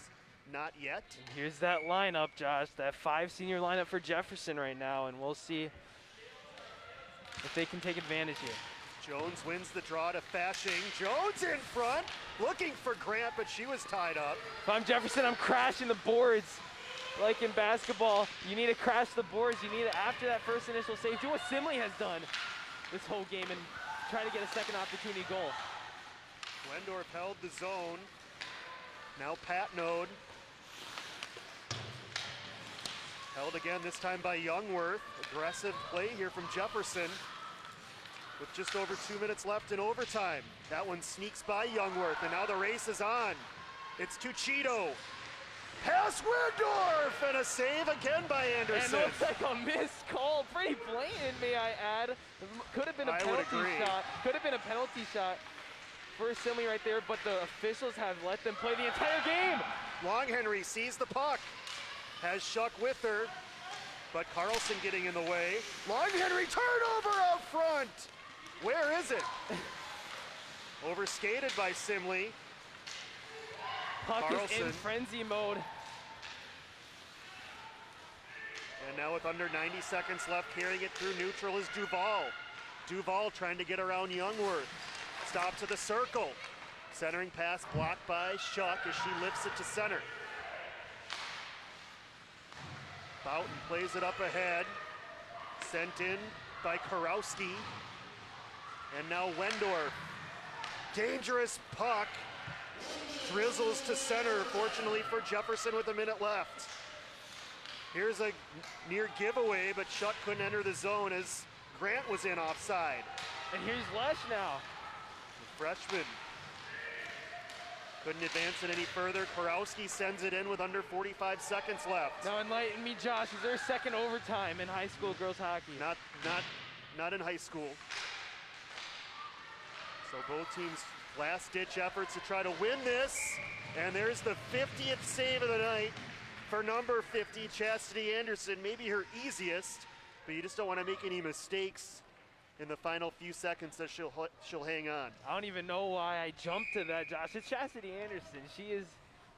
not yet. Here's that lineup, Josh, that 5 senior lineup for Jefferson right now, and we'll see if they can take advantage here. Jones wins the draw to Fashing. Jones in front, looking for Grant, but she was tied up. If I'm Jefferson, I'm crashing the boards. Like in basketball, you need to crash the boards. You need to, after that first initial save, do what Simley has done this whole game and try to get a second opportunity goal. Wendorf held the zone. Now Patnode. Held again, this time by Youngworth. Aggressive play here from Jefferson with just over 2 minutes left in overtime. That one sneaks by Youngworth, and now the race is on. It's Tuchito. Pass Wendorf, and a save again by Anderson. And it looks like a missed call. Pretty blatant, may I add. Could have been a penalty shot. Could have been a penalty shot for Simley right there, but the officials have let them play the entire game. Long Henry sees the puck. Has Shuck with her, but Carlson getting in the way. Long Henry turnover out front. Where is it? Overskated by Simley. Puck Carlson. is in frenzy mode. And now with under 90 seconds left, carrying it through neutral is Duval. Duval trying to get around Youngworth. Stop to the circle. Centering pass blocked by Shuck as she lifts it to center. Boughton plays it up ahead. Sent in by Karowski. And now Wendorf. Dangerous puck. Drizzles to center, fortunately for Jefferson with a minute left. Here's a near giveaway, but Shuck couldn't enter the zone as Grant was in offside. And here's Lesh now. The freshman couldn't advance it any further. Kurowski sends it in with under 45 seconds left. Now enlighten me, Josh. Is there a second overtime in high school girls hockey? Not in high school. So both teams last-ditch efforts to try to win this. And there's the 50th save of the night for number 50, Chastity Anderson. Maybe her easiest, but you just don't want to make any mistakes in the final few seconds that she'll hang on. I don't even know why I jumped to that, Josh. It's Chastity Anderson. She is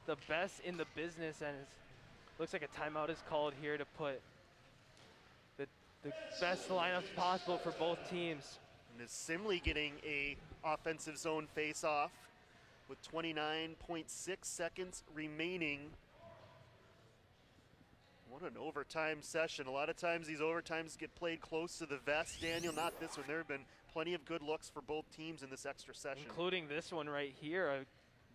the best in the business, and it looks like a timeout is called here to put the best lineups possible for both teams. And is Simley getting a offensive zone face-off with 29.6 seconds remaining. What an overtime session. A lot of times these overtimes get played close to the vest. Daniel, not this one. There have been plenty of good looks for both teams in this extra session. Including this one right here.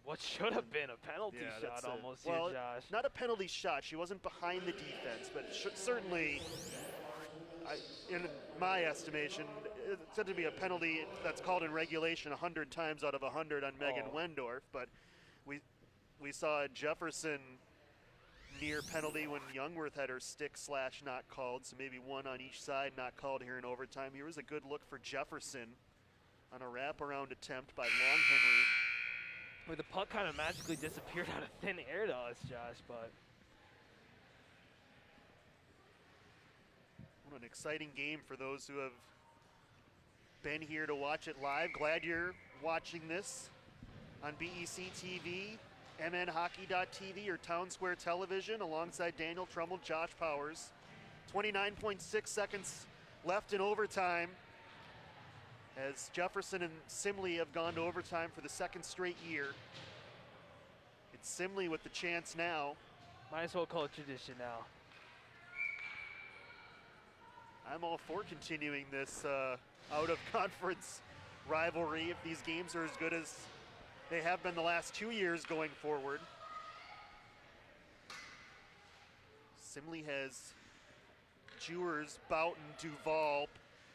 What should have been a penalty shot almost here, Josh. Not a penalty shot. She wasn't behind the defense, but certainly, in my estimation, it's said to be a penalty that's called in regulation 100 times out of 100 on Megan Wendorf, but we saw Jefferson near penalty when Youngworth had her stick slash not called, so maybe one on each side not called here in overtime. Here was a good look for Jefferson on a wraparound attempt by Long Henry. Where the puck kind of magically disappeared out of thin air to us, Josh, but. What an exciting game for those who have been here to watch it live. Glad you're watching this on BEC-TV, MNHockey.tv, or Town Square Television alongside Daniel Trumbull, Josh Powers. 29.6 seconds left in overtime as Jefferson and Simley have gone to overtime for the second straight year. It's Simley with the chance now. Might as well call it tradition now. I'm all for continuing this out-of-conference rivalry if these games are as good as they have been the last 2 years going forward. Simley has Jewers, Boughton, Duval,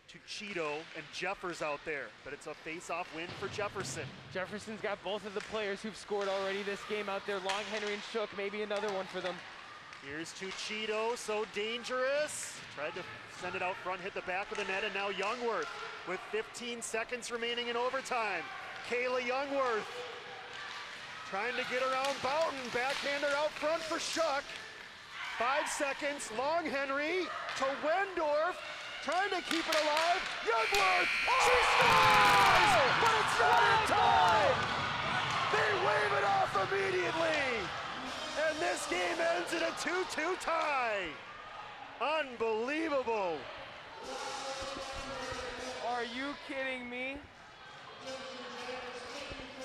Tuchito, and Jeffers out there, but it's a face-off win for Jefferson. Jefferson's got both of the players who've scored already this game out there. Long Henry and Shook, maybe another one for them. Here's Tuchito, so dangerous. Tried to send it out front, hit the back of the net, and now Youngworth with 15 seconds remaining in overtime. Kayla Youngworth trying to get around Boughton. Backhander out front for Shuck. 5 seconds, Long Henry to Wendorf. Trying to keep it alive. Youngworth! She scores! But it's not in time! They wave it off immediately! And this game ends in a 2-2 tie. Unbelievable. Are you kidding me?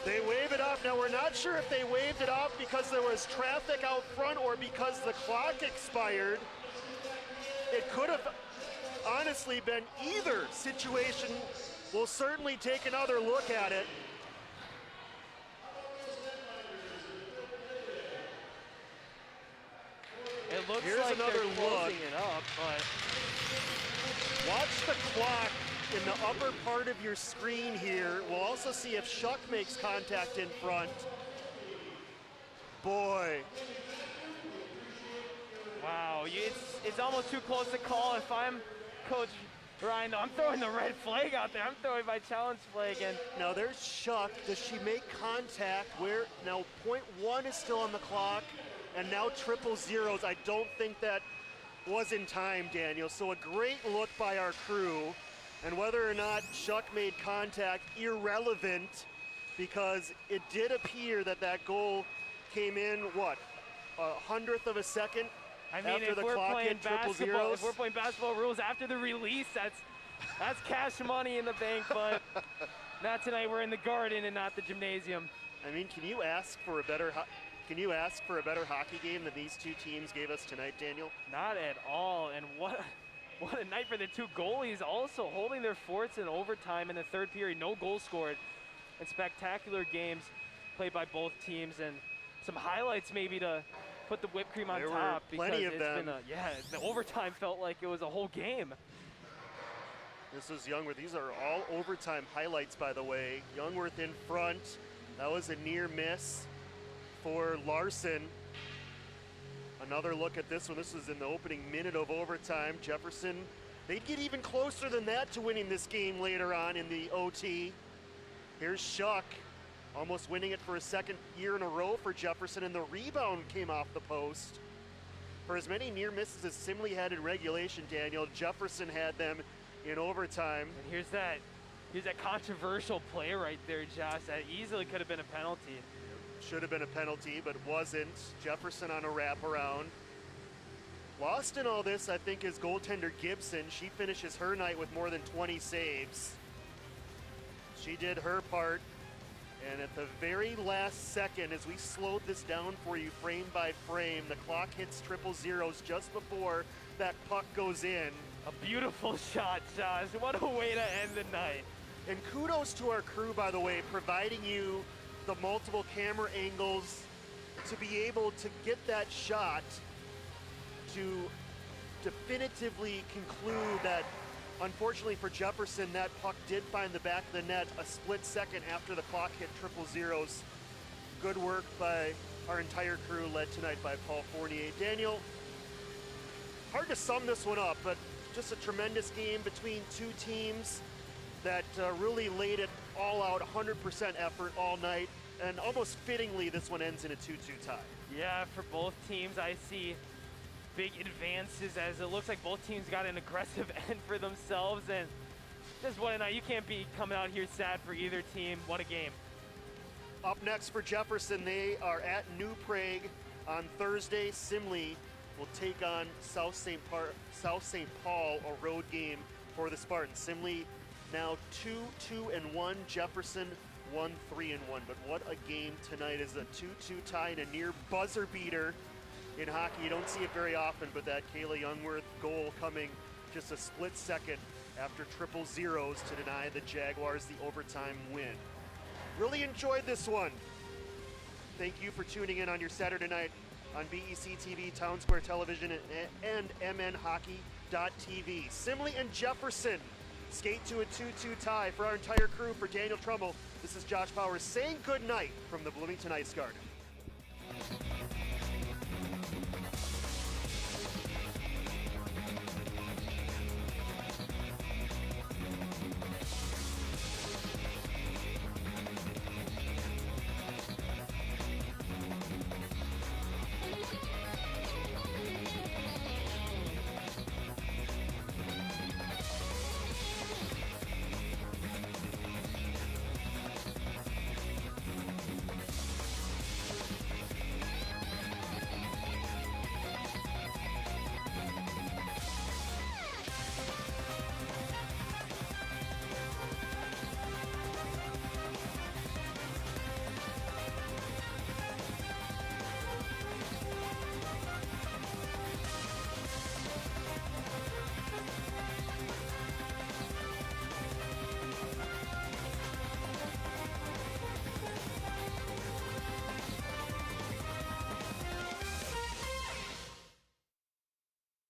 They wave it off. Now we're not sure if they waved it off because there was traffic out front or because the clock expired. It could have honestly been either situation. We'll certainly take another look at it. It looks Here's like another they're closing look. it up, but Watch the clock in the upper part of your screen here. We'll also see if Shuck makes contact in front. Boy. wow, it's almost too close to call. If I'm Coach Ryan, I'm throwing the red flag out there. I'm throwing my challenge flag, and Now there's Shuck. Does she make contact? Where now .1 is still on the clock, and now triple zeros. I don't think that was in time, Daniel. So a great look by our crew. And whether or not Shuck made contact, irrelevant, because it did appear that that goal came in, what, 100th of a second I mean, after if the we're clock playing hit triple basketball, zeros? if we're playing basketball rules after the release, that's cash money in the bank. But not tonight. We're in the Garden and not the gymnasium. I mean, can you ask for a better hockey game than these two teams gave us tonight, Daniel? Not at all. And what a night for the two goalies, also holding their forts in overtime in the third period. No goal scored. and spectacular games played by both teams, and some highlights maybe to put the whipped cream on There were top, plenty because of it's been them. the overtime felt like it was a whole game. This is Youngworth. These are all overtime highlights, by the way. Youngworth in front. That was a near miss for Larson. Another look at this one. This was in the opening minute of overtime. Jefferson, they'd get even closer than that to winning this game later on in the OT. Here's Shuck, almost winning it for a second year in a row for Jefferson, and the rebound came off the post. For as many near misses as Simley had in regulation, Daniel, Jefferson had them in overtime. And here's that controversial play right there, Josh. That easily could have been a penalty. Should have been a penalty, but wasn't. Jefferson on a wraparound. Lost in all this, I think, is goaltender Gibson. She finishes her night with more than 20 saves. She did her part. And at the very last second, as we slowed this down for you frame by frame, the clock hits triple zeros just before that puck goes in. A beautiful shot, Josh. What a way to end the night. And kudos to our crew, by the way, providing you the multiple camera angles to be able to get that shot to definitively conclude that, unfortunately for Jefferson, that puck did find the back of the net a split second after the clock hit triple zeros. Good work by our entire crew, led tonight by Paul Fournier. Daniel, hard to sum this one up, but just a tremendous game between two teams that really laid it all out, 100% effort all night, and almost fittingly, this one ends in a 2-2 tie. Yeah, for both teams, I see big advances, as it looks like both teams got an aggressive end for themselves, and just what a night. You can't be coming out here sad for either team. What a game. Up next for Jefferson, they are at New Prague on Thursday. Simley will take on South St. Paul, a road game for the Spartans. Simley now 2-2-1, Jefferson 1-3-1. But what a game tonight, is a 2-2 tie and a near buzzer beater. In hockey, you don't see it very often, but that Kayla Youngworth goal coming just a split second after triple zeros to deny the Jaguars the overtime win. Really enjoyed this one. Thank you for tuning in on your Saturday night on BEC-TV, Town Square Television, and MNHockey.tv. Simley and Jefferson skate to a 2-2 tie. For our entire crew, for Daniel Trumbull, this is Josh Powers saying good night from the Bloomington Ice Garden.